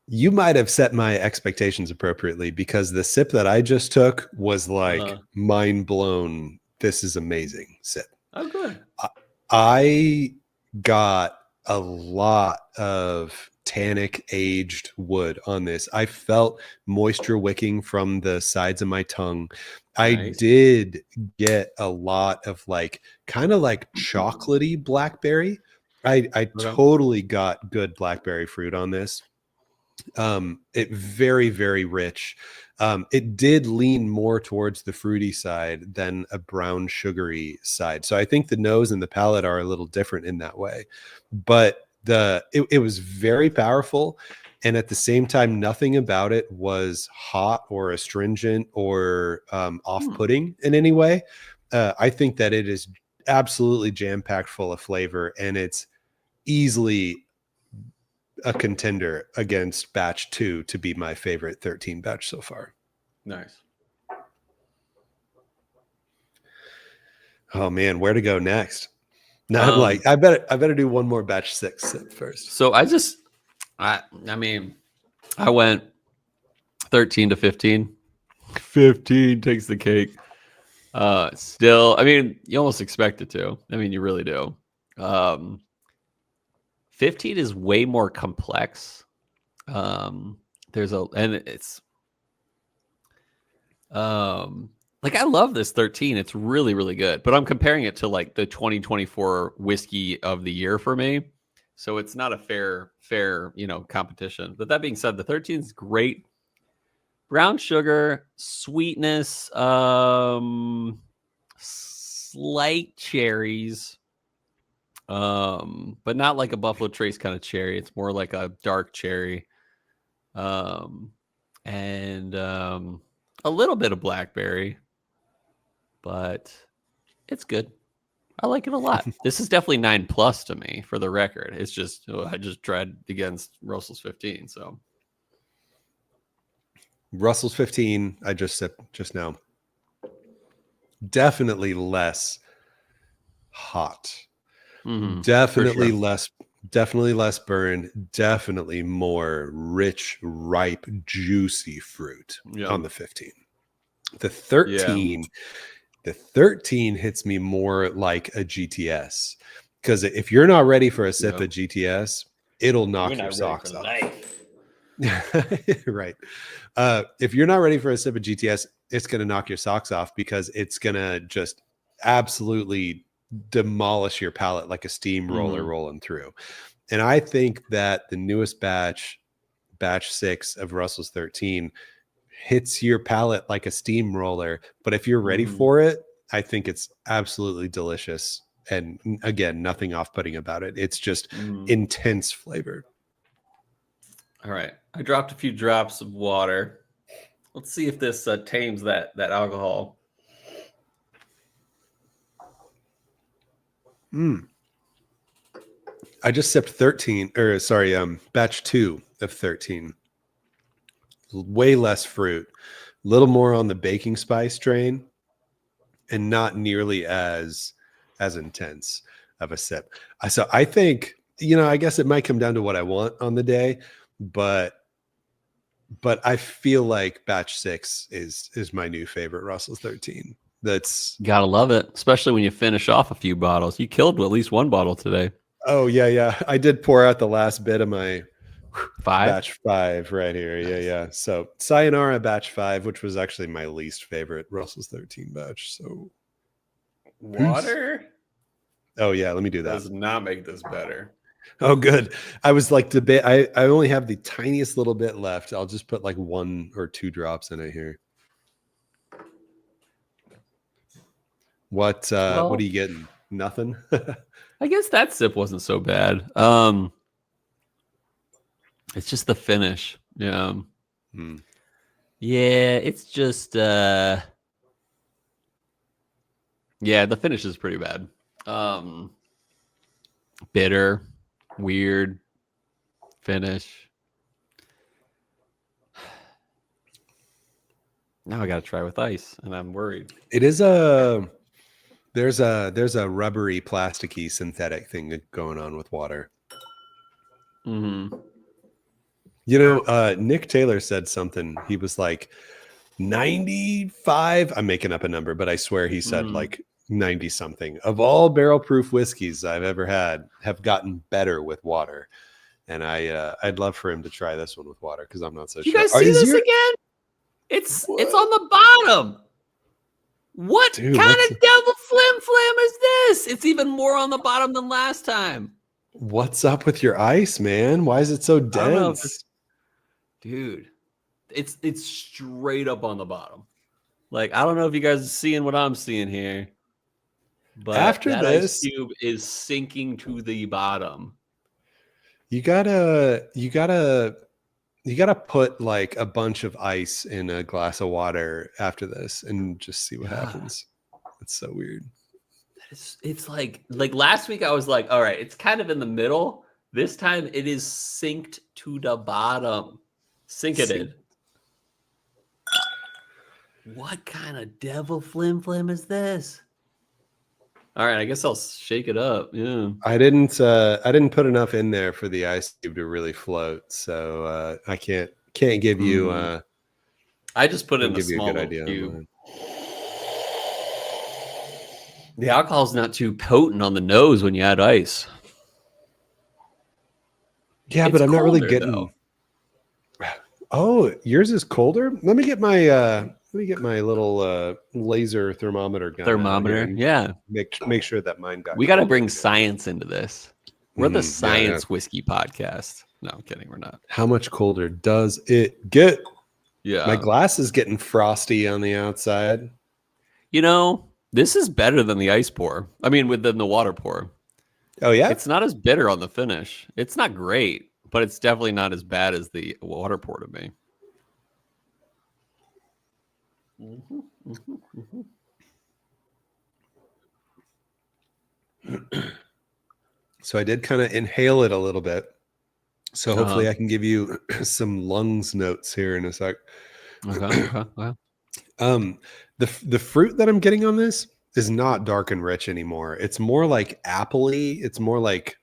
You might have set my expectations appropriately, because the sip that I just took was mind blown. This is amazing sip. Oh, good. I got a lot of tannic aged wood on this. I felt moisture wicking from the sides of my tongue. Nice. I did get a lot of kind of chocolatey blackberry. I totally got good blackberry fruit on this. It very, very rich. It did lean more towards the fruity side than a brown sugary side. So I think the nose and the palate are a little different in that way, but it was very powerful. And at the same time, nothing about it was hot or astringent or off-putting in any way. I think that it is absolutely jam-packed full of flavor, and it's easily a contender against batch 2 to be my favorite 13 batch so far. Nice. Oh man, where to go next? Now I better do one more batch 6 sip first. So I mean, I went 13 to 15. 15 takes the cake. Still, I mean, you almost expect it to. I mean, you really do. 15 is way more complex. I love this 13. It's really, really good. But I'm comparing it to the 2024 whiskey of the year for me. So it's not a fair, competition. But that being said, the 13 is great. Brown sugar, sweetness, slight cherries. But not like a Buffalo Trace kind of cherry. It's more like a dark cherry. And a little bit of blackberry, but it's good. I like it a lot. This is definitely 9+ to me, for the record. It's just, I just tried against Russell's 15. So Russell's 15, I just sipped just now. Definitely less hot. Mm-hmm, definitely less burn, definitely more rich, ripe, juicy fruit on the 15. The 13 hits me more like a GTS, because if you're not ready for a sip of GTS, it'll knock your socks off. Right. If you're not ready for a sip of GTS, it's going to knock your socks off, because it's going to just absolutely demolish your palate like a steamroller rolling through. And I think that the newest batch 6 of Russell's 13 hits your palate like a steamroller, but if you're ready for it, I think it's absolutely delicious. And again, nothing off-putting about it. It's just intense flavor. All right, I dropped a few drops of water. Let's see if this tames that alcohol. I just sipped 13, or sorry, batch 2 of 13. Way less fruit, a little more on the baking spice train, and not nearly as intense of a sip. So I think, I guess it might come down to what I want on the day, but I feel like batch 6 is my new favorite Russell's 13. That's gotta love it, especially when you finish off a few bottles. You killed at least one bottle today. Oh yeah. I did pour out the last bit of my 5 batch 5 right here. Nice. Yeah. So Sayonara batch 5, which was actually my least favorite Russell's 13 batch. So water. Peace. Oh yeah, let me do that. Does not make this better. Oh, good. I was like debate. I only have the tiniest little bit left. I'll just put like 1 or 2 drops in it here. What are you getting? Nothing. I guess that sip wasn't so bad. It's just the finish. Yeah. Yeah, it's just yeah, the finish is pretty bad. Bitter, weird finish. Now I got to try with ice, and I'm worried. It is there's a rubbery, plasticky, synthetic thing going on with water. Mm-hmm. Nick Taylor said something. He was like 95. I'm making up a number, but I swear he said like 90 something of all barrel proof whiskeys I've ever had have gotten better with water. And I'd love for him to try this one with water because I'm not so sure. You guys see this again? It's on the bottom. What kind of devil flim is this? It's even more on the bottom than last time. What's up with your ice, man? Why is it so dense? Dude, it's straight up on the bottom. Like, I don't know if you guys are seeing what I'm seeing here, but after that this ice cube is sinking to the bottom. You gotta put like a bunch of ice in a glass of water after this and just see what happens. It's so weird. It's like last week I was like, all right, it's kind of in the middle. This time it is synced to the bottom. Sinketed. What kind of devil flim is this? All right, I guess I'll shake it up. Yeah. I didn't put enough in there for the ice cube to really float, so I can't give you. I just put it in a small cube. The alcohol's not too potent on the nose when you add ice. Yeah, but I'm not really getting. Though. Oh, yours is colder. Let me get my little laser thermometer gun. Thermometer, yeah. Make sure that mine got. We got to bring science into this. We're the science whiskey podcast. No, I'm kidding. We're not. How much colder does it get? Yeah, my glass is getting frosty on the outside. This is better than the ice pour. I mean, than the water pour. Oh yeah, it's not as bitter on the finish. It's not great, but it's definitely not as bad as the water pour to me. So I did kind of inhale it a little bit. So hopefully I can give you some lungs notes here in a sec. Okay. The fruit that I'm getting on this is not dark and rich anymore. It's more like appley. It's more like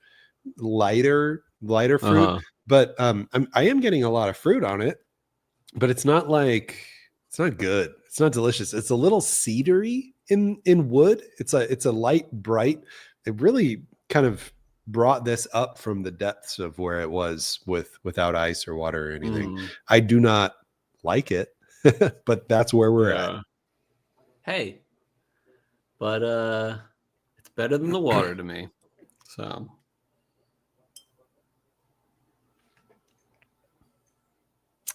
lighter fruit. But I am getting a lot of fruit on it. But it's not good. It's not delicious. It's a little cedary in wood. It's a light bright. It really kind of brought this up from the depths of where it was without ice or water or anything. I do not like it, but that's where we're at. Hey, but it's better than the water to me. So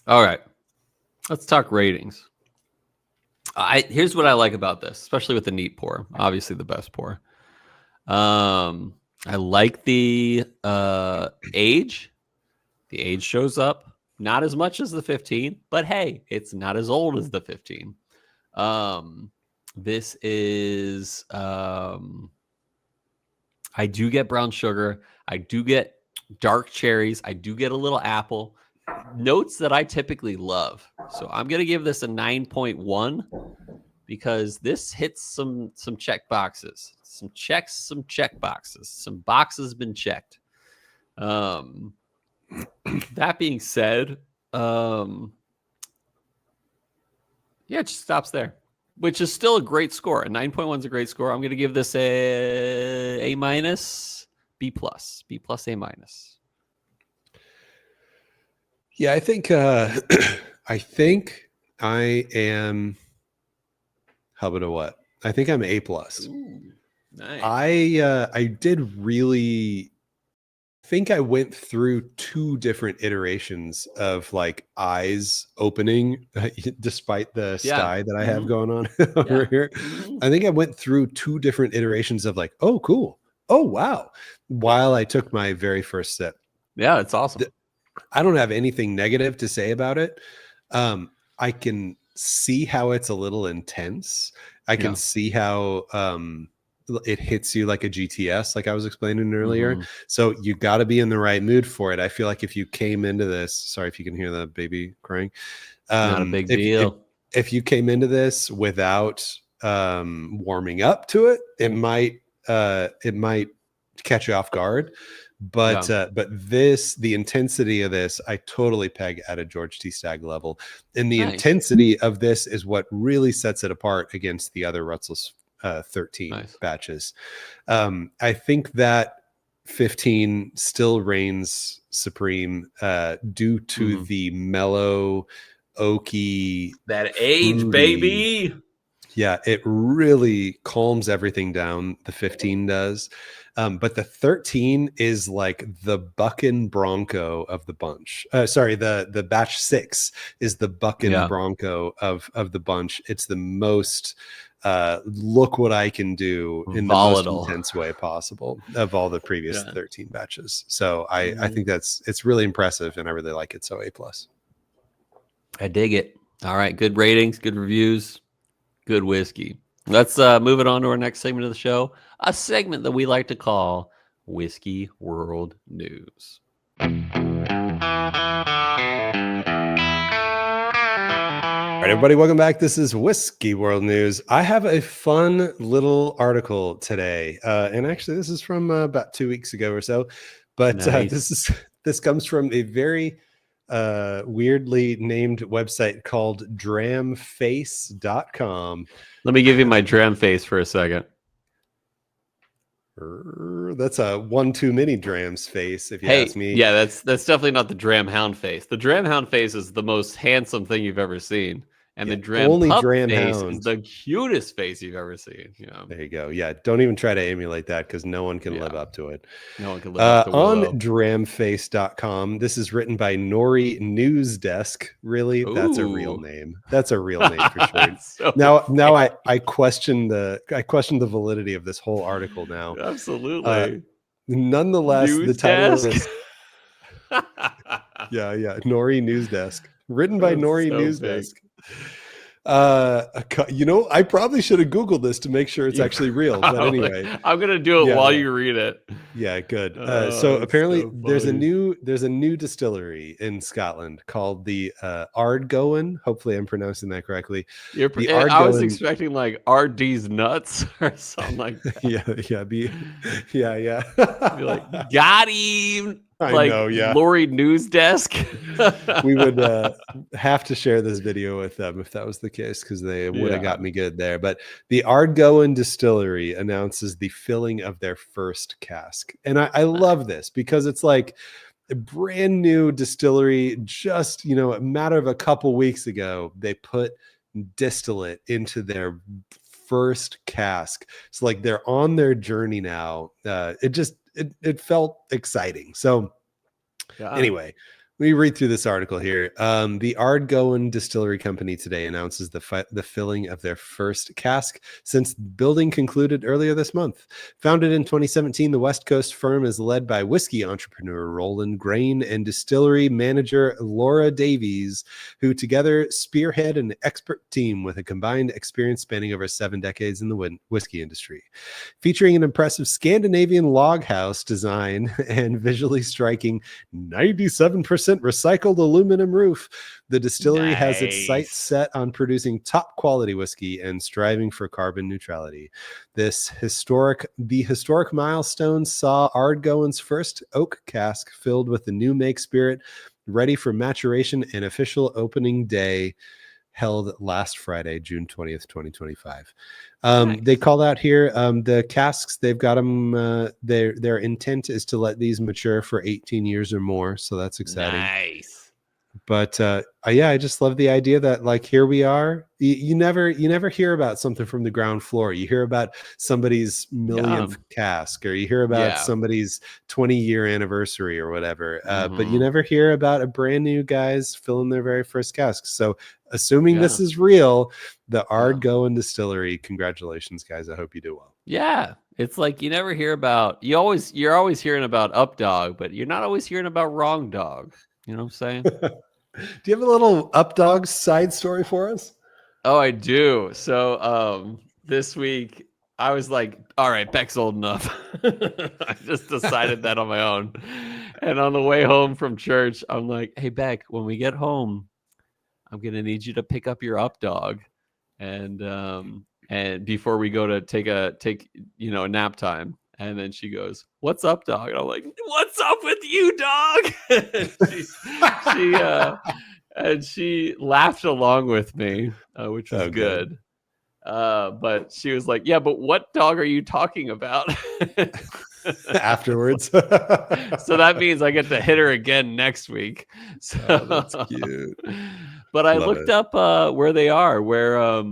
all right, let's talk ratings. Here's what I like about this, especially with the neat pour. Obviously, the best pour. I like the age. The age shows up. Not as much as the 15, but hey, it's not as old as the 15. This is I do get brown sugar. I do get dark cherries. I do get a little apple. Notes that I typically love. So I'm going to give this a 9.1 because this hits some check boxes. Some check boxes. Some boxes been checked. That being said, it just stops there, which is still a great score. A 9.1 is a great score. I'm going to give this A minus, B plus, A minus. Yeah, I think I think I am. How about a what? I think I'm A plus. Nice. I did really think I went through 2 different iterations of like eyes opening, despite the sty that I have going on over here. I think I went through 2 different iterations of like, oh, cool. Oh, wow. While I took my very first sip. Yeah, it's awesome. I don't have anything negative to say about it. I can see how it's a little intense. I can see how it hits you like a GTS, like I was explaining earlier. So you got to be in the right mood for it. I feel like if you came into this, sorry if you can hear the baby crying. Not a big deal. If you came into this without warming up to it, it might catch you off guard. But the intensity of this, I totally peg at a George T. Stagg level. And the intensity of this is what really sets it apart against the other Rutzels 13 batches. I think that 15 still reigns supreme due to the mellow, oaky, that age, fruity, baby. Yeah, it really calms everything down. The 15 does. But the 13 is like the bucking bronco of the bunch. Sorry, the batch 6 is the bucking bronco of the bunch. It's the most look what I can do in volatile, the most intense way possible of all the previous 13 batches. So I think it's really impressive, and I really like it. So A plus. I dig it. All right, good ratings, good reviews, good whiskey. Let's move it on to our next segment of the show, a segment that we like to call Whiskey World News. All right, everybody, welcome back. This is Whiskey World News. I have a fun little article today, and actually, this is from about 2 weeks ago or so. But this comes from a very weirdly named website called dramface.com. Let me give you my dram face for a second. That's a one too many drams face, if you ask me. Yeah, that's definitely not the dram hound face. The dram hound face is the most handsome thing you've ever seen. And the dram pup face is the cutest face you've ever seen. There you go. Yeah, don't even try to emulate that because no one can live up to it. No one can live up to it. On dramface.com, this is written by Nori Newsdesk. Really? Ooh. That's a real name. That's a real name for sure. Now I question the validity of this whole article now. Absolutely. Nonetheless, the title is Nori Newsdesk. Written by Nori Newsdesk. I probably should have Googled this to make sure it's actually real. But anyway, I'm gonna do it while you read it. Yeah, good. So apparently, there's a new distillery in Scotland called the Ardgowan. Hopefully, I'm pronouncing that correctly. I was expecting like RD's nuts or something like that. Yeah. Be like, got him. I know, Lori News Desk. We would have to share this video with them if that was the case, because they would have got me good there. But the Ardgowan Distillery announces the filling of their first cask. And I love this because it's like a brand new distillery. Just, a matter of a couple weeks ago, they put distillate into their first cask. So like they're on their journey now. It felt exciting. So anyway, Let me read through this article here. The Ardgowan Distillery Company today announces the filling of their first cask since building concluded earlier this month. Founded in 2017, the West Coast firm is led by whiskey entrepreneur Roland Grain and distillery manager Laura Davies, who together spearhead an expert team with a combined experience spanning over 7 decades in the whiskey industry. Featuring an impressive Scandinavian log house design and visually striking 97% recycled aluminum roof, the distillery has its sights set on producing top quality whiskey and striving for carbon neutrality. The historic milestone saw Ardgowan's first oak cask filled with the new make spirit, ready for maturation, and official opening day held last Friday, June 20th, 2025. They called out here the casks. They've got them. Their intent is to let these mature for 18 years or more. So that's exciting. Nice. But yeah, I just love the idea that like here we are. You never hear about something from the ground floor. You hear about somebody's millionth cask, or you hear about somebody's 20-year anniversary or whatever. But you never hear about a brand new guys filling their very first cask. So assuming this is real, the Ardgowan Distillery, congratulations, guys. I hope you do well. Yeah, it's like you never hear about. You're always hearing about Up Dog, but you're not always hearing about Wrong Dog. You know what I'm saying? Do you have a little Up Dog side story for us? Oh, I do. So this week I was like, all right, Beck's old enough. I just decided that on my own. And on the way home from church, I'm like, hey, Beck, when we get home, I'm going to need you to pick up your Up Dog. And before we go to take a nap time. And then she goes, "What's up, dog?" And I'm like, "What's up with you, dog?" And she laughed along with me, which was good. But she was like, "Yeah, but what dog are you talking about?" Afterwards. So that means I get to hit her again next week. So that's cute. But I looked up where they are, where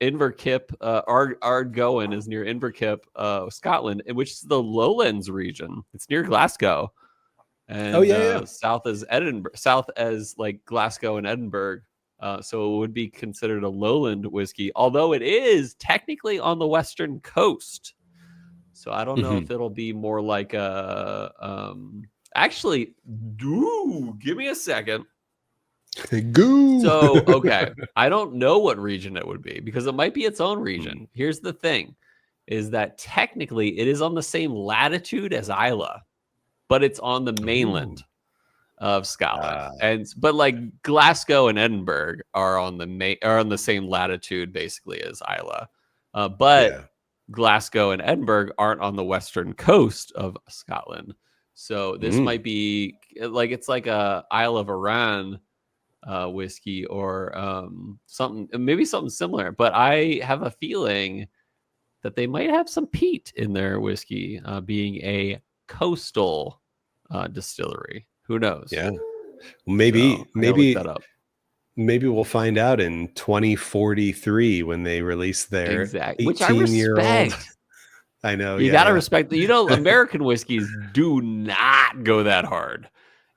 Inverkip, Ardgowan is near Inverkip, Scotland, which is the Lowlands region. It's near Glasgow, and south as Edinburgh, south as like Glasgow and Edinburgh. So it would be considered a lowland whiskey, although it is technically on the western coast. So I don't know if it'll be more like a. Actually, give me a second. So, okay, I don't know what region it would be because it might be its own region. Here's the thing, is that technically it is on the same latitude as Islay, but it's on the mainland of Scotland. But like Glasgow and Edinburgh are on the same latitude basically as Islay. But Glasgow and Edinburgh aren't on the western coast of Scotland. So this might be like, it's like a Isle of Arran whiskey or maybe something similar, but I have a feeling that they might have some peat in their whiskey, being a coastal distillery. Who knows? Yeah, maybe look that up. Maybe we'll find out in 2043 when they release their 18-year-old. I know you gotta respect. American whiskeys do not go that hard.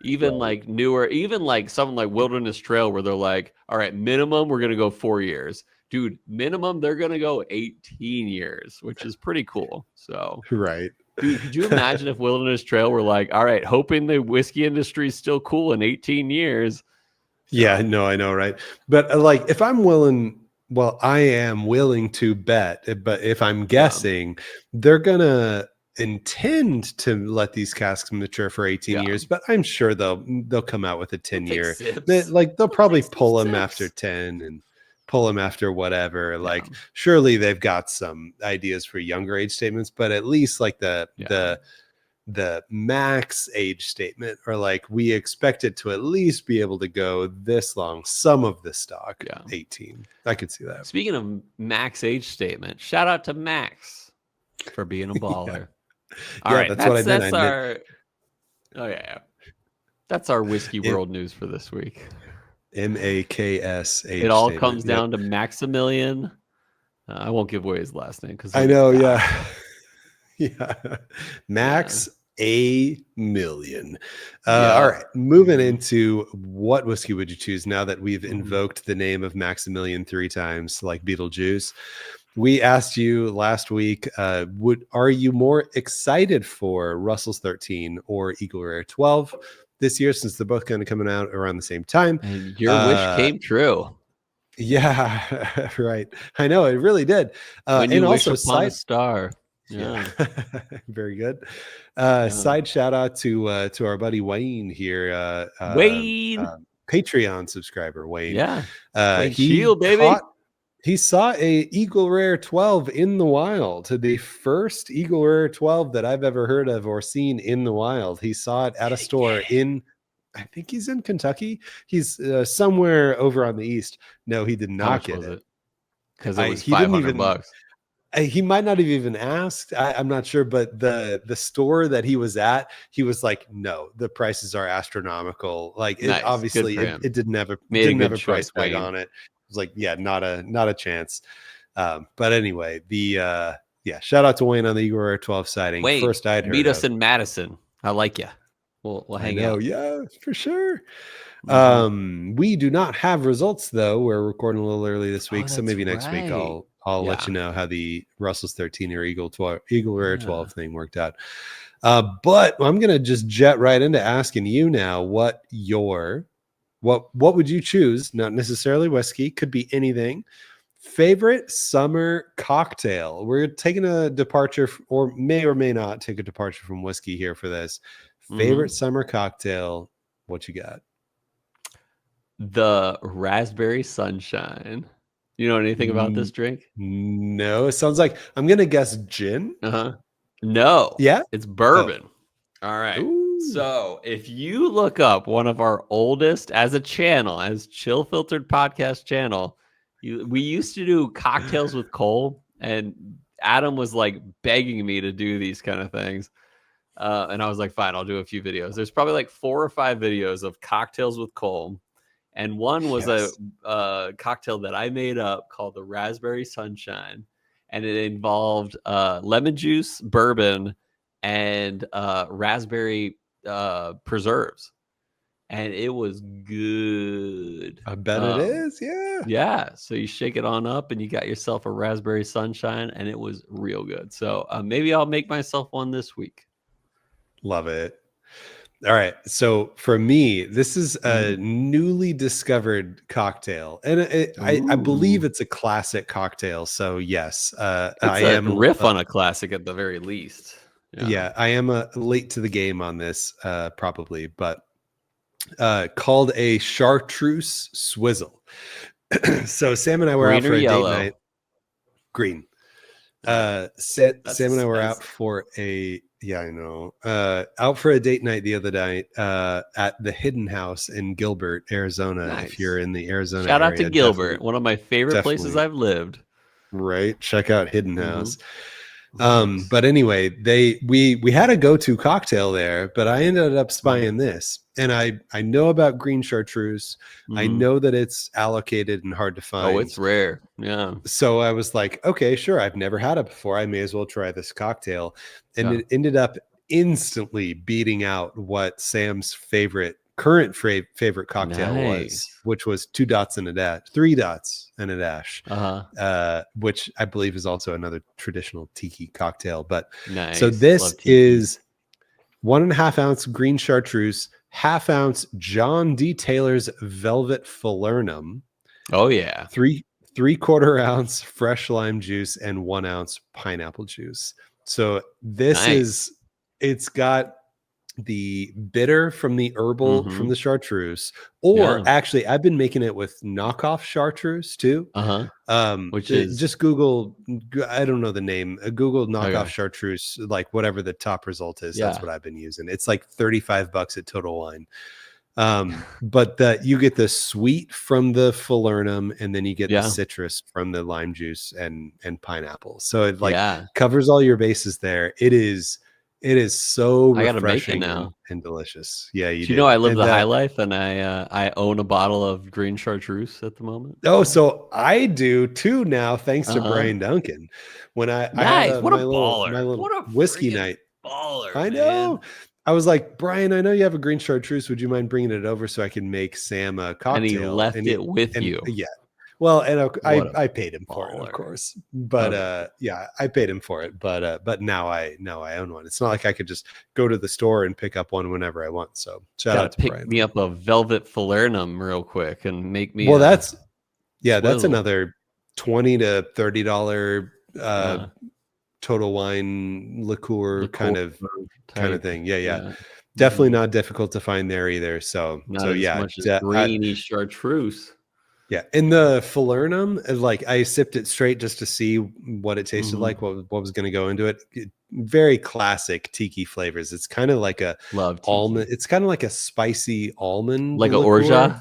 Even like newer, even like something like Wilderness Trail, where they're like, all right, minimum, we're going to go 4 years. Dude, minimum, they're going to go 18 years, which is pretty cool. So, right. Dude, could you imagine if Wilderness Trail were like, all right, hoping the whiskey industry is still cool in 18 years? Yeah, no, I know, right? But like, if I'm willing, well, I am willing to bet, but if I'm guessing, they're going to intend to let these casks mature for 18 years, but I'm sure they'll come out with a 10-year. They'll probably pull them after 10 and pull them after whatever. Like, surely they've got some ideas for younger age statements, but at least like the max age statement, or like we expect it to at least be able to go this long. Some of the stock, 18. I could see that. Speaking of max age statement, shout out to Max for being a baller. All right, that's what I meant. That's our whiskey world news for this week. MAKS. It all comes down to Maximilian. I won't give away his last name because I know. Yeah. Max a million. All right, moving into what whiskey would you choose now that we've invoked the name of Maximilian 3 times like Beetlejuice? We asked you last week, are you more excited for Russell's 13 or Eagle Rare 12 this year, since they're both kind of coming out around the same time? And your wish came true. Yeah, right. I know, it really did. When you and wish also upon a star. Yeah. Very good. Side shout out to our buddy Wayne here. Wayne, Patreon subscriber Wayne. Yeah. Wayne he Shield, baby. He saw a Eagle Rare 12 in the wild, the first Eagle Rare 12 that I've ever heard of or seen in the wild. He saw it at a store in, I think he's in Kentucky. He's somewhere over on the east. No, he did not get it. Because it was $500. He might not have even asked. I'm not sure, but the store that he was at, he was like, "No, the prices are astronomical." Like, nice. Obviously, it didn't have a price tag on it. It was like, yeah, not a chance. But anyway, shout out to Wayne on the Eagle Rare 12 sighting. Wayne, first I'd heard meet us in Madison. I like you. We'll hang out. Yeah, for sure. We do not have results though. We're recording a little early this week, so maybe next week I'll let you know how the Russell's 13 or Eagle Rare 12 thing worked out. But I'm gonna just jet right into asking you now what would you choose? Not necessarily whiskey, could be anything. Favorite summer cocktail. We're taking a departure, or may not take a departure from whiskey here for this. Favorite summer cocktail. What you got? The raspberry sunshine. You know anything about this drink? No, it sounds like, I'm gonna guess gin. No. Yeah, it's bourbon. All right. Ooh. So if you look up one of our oldest as a channel, as Chill Filtered Podcast channel, we used to do cocktails with Cole, and Adam was like begging me to do these kind of things. And I was like, fine, I'll do a few videos. There's probably like 4 or 5 videos of cocktails with Cole. And one was a cocktail that I made up called the Raspberry Sunshine. And it involved lemon juice, bourbon, and raspberry preserves. And it was good. I bet it is. Yeah. Yeah. So you shake it on up and you got yourself a Raspberry Sunshine, and it was real good. So maybe I'll make myself one this week. Love it. All right. So for me, this is a newly discovered cocktail, and I believe it's a classic cocktail. So yes, I am riff on a classic at the very least. Yeah, I am late to the game on this, probably, but called a chartreuse swizzle. So Sam and I were out for a date night. Green. Sam and I were out for a out for a date night the other night at the Hidden House in Gilbert, Arizona. Nice. If you're in the Arizona shout area, out to Gilbert, one of my favorite places I've lived. Right, check out Hidden House. But anyway, we had a go-to cocktail there, but I ended up spying this, and I know about green chartreuse. I know that it's allocated and hard to find. Oh, it's rare. Yeah. So I was like, okay, sure. I've never had it before. I may as well try this cocktail. And it ended up instantly beating out what Sam's current favorite cocktail was, which was 2 dots and a dash, 3 dots and a dash, which I believe is also another traditional tiki cocktail. But so this is 1.5 ounce green chartreuse, 1/2 ounce John D. Taylor's Velvet Falernum. Oh yeah. 3/4 ounce fresh lime juice and 1 ounce pineapple juice. So this it's got the bitter from the herbal from the chartreuse, or actually I've been making it with knockoff chartreuse too. Which is just Google, I don't know the name, Google knockoff chartreuse, like whatever the top result is. That's what I've been using. It's like $35 at Total Wine. But you get the sweet from the falernum, and then you get the citrus from the lime juice and pineapple. So it covers all your bases there. It is so refreshing and delicious. Yeah, you know I live the high life, and I own a bottle of green chartreuse at the moment. Oh, so I do too now, thanks to Bryan Duncan. When I had what my a baller. little whiskey night. baller. I know. I was like, Bryan, I know you have a green chartreuse. Would you mind bringing it over so I can make Sam a cocktail? And he left it with you. Yeah. Well, and I paid him for it, of course. But I paid him for it. But now I own one. It's not like I could just go to the store and pick up one whenever I want. So shout out to pick Bryan. Me up a velvet falernum real quick and make me. Well, that's another $20 to $30 total wine liqueur kind of thing. Yeah. Definitely not difficult to find there either. So much as greeny chartreuse. Yeah, in the falernum, like I sipped it straight just to see what it tasted like, what was going to go into it. Very classic tiki flavors. It's kind of like a almond. It's kind of like a spicy almond, like a orgeat.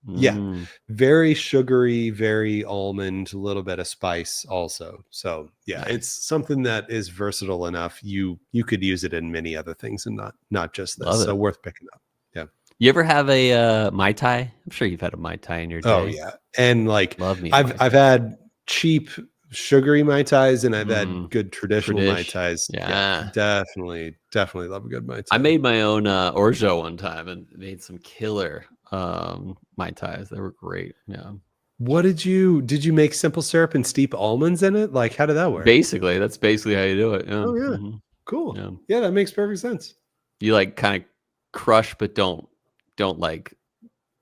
Yeah, very sugary, very almond, a little bit of spice also. So yeah, it's something that is versatile enough. You could use it in many other things and not just this. So worth picking up. Yeah. You ever have a Mai Tai? I'm sure you've had a Mai Tai in your day. Oh yeah, and like I've had cheap sugary Mai Tais and I've had good traditional Mai Tais. Yeah, definitely love a good Mai Tai. I made my own orgeat one time and made some killer Mai Tais. They were great. Yeah. What did you make simple syrup and steep almonds in it? Like, how did that work? Basically, that's basically how you do it. Yeah. Oh yeah, cool. Yeah, that makes perfect sense. You like kind of crush, but don't like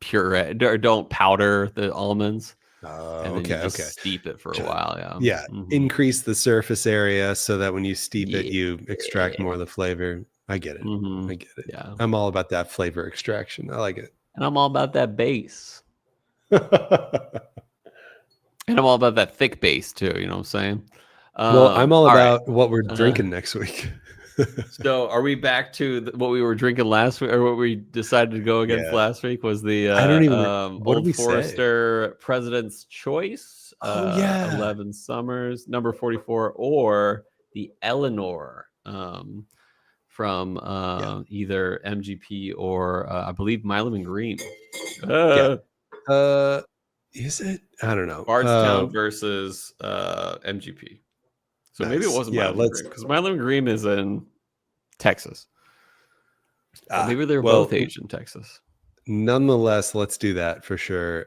puree or don't powder the almonds. And then you just steep it for a while. Yeah. Increase the surface area so that when you steep it, you extract more of the flavor. I get it. I get it. Yeah. I'm all about that flavor extraction. I like it. And I'm all about that base. And I'm all about that thick base too. You know what I'm saying? Well, I'm all about what we're drinking next week. So are we back to what we were drinking last week, or what we decided to go against last week was the Old Forester President's Choice, 11 Summers, number 44, or the Eleanor from either MGP or I believe Milam and Green. Is it? I don't know. Bardstown versus MGP. So maybe it wasn't Milam and Green, because Milam and Green is in Texas. Maybe they're both aged in Texas. Nonetheless, let's do that for sure.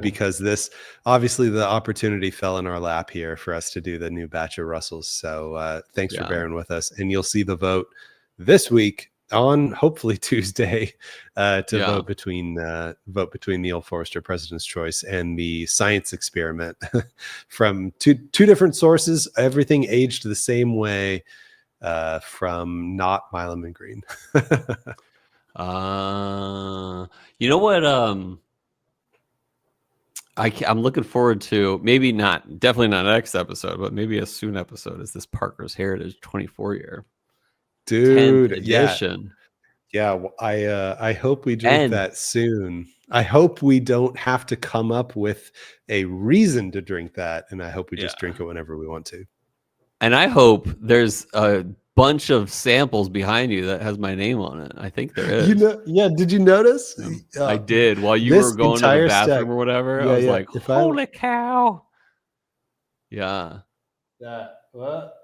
Because this obviously the opportunity fell in our lap here for us to do the new batch of Russells. So thanks for bearing with us, and you'll see the vote this week on hopefully Tuesday vote between the Old Forester President's Choice and the Science Experiment from two different sources, everything aged the same way from not Milam and Green. You know what? I'm looking forward to, definitely not next episode, but maybe a soon episode, is this Parker's Heritage 24 year. Dude, 10th edition. Yeah. I hope we drink that soon. I hope we don't have to come up with a reason to drink that, and I hope we just drink it whenever we want to. And I hope there's a bunch of samples behind you that has my name on it. I think there is. Did you notice? I did. While you were going to the bathroom or whatever, I was like, holy cow. Yeah. What?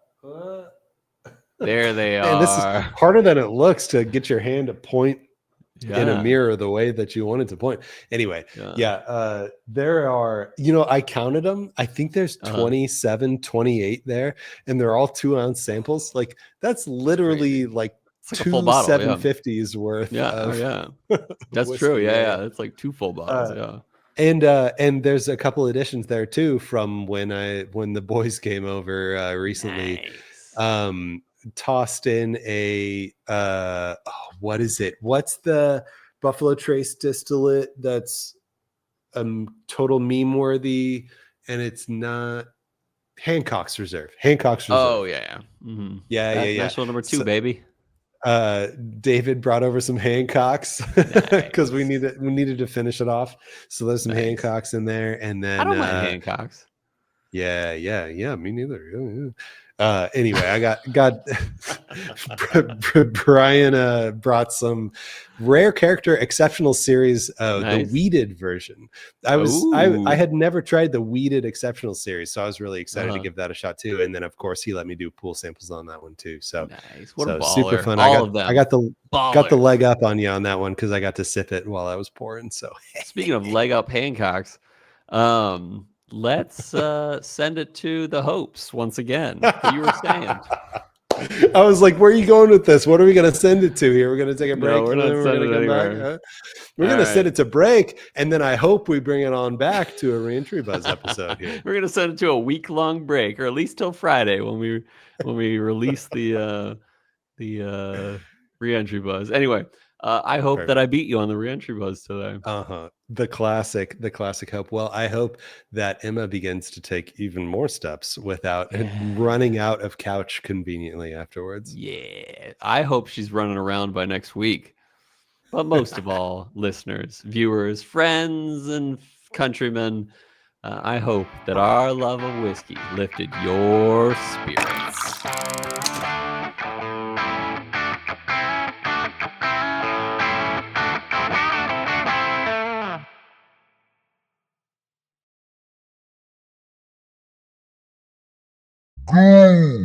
There they are. And this is harder than it looks to get your hand to point in a mirror the way that you want it to point. Anyway, there are, I counted them. I think there's 27, 28 there, and they're all 2-ounce samples. Like, that's literally like two 750s worth. That's true. It's like 2 full bottles. And there's a couple editions there too from when the boys came over recently. Nice. Tossed in a what is it? What's the Buffalo Trace distillate that's total meme worthy, and it's not Hancock's Reserve. Oh yeah. Mm-hmm. National number 2, baby. David brought over some Hancocks because we needed to finish it off. So there's some Hancocks in there, and then I don't mind Hancocks. Yeah. Me neither. Anyway, I got Bryan brought some rare character exceptional series, the weeded version. I had never tried the weeded exceptional series, so I was really excited to give that a shot too. And then of course he let me do pool samples on that one too. So nice. What a baller. Super fun. All of them. I got the leg up on you on that one because I got to sip it while I was pouring. So speaking of leg up Hancocks, let's send it to the Hopes once again. What you were saying. I was like, where are you going with this? What are we going to send it to here? We're going to take a break. No, we're not sending it anywhere. We're going to send it to break, and then I hope we bring it on back to a Reentry Buzz episode here. We're going to send it to a week-long break, or at least till Friday when we release the Reentry Buzz. Anyway, I hope that I beat you on the Reentry Buzz today. The classic hope. Well, I hope that Emma begins to take even more steps without running out of couch conveniently afterwards. Yeah, I hope she's running around by next week. But most of all, listeners, viewers, friends, and countrymen, I hope that our love of whiskey lifted your spirits. Go!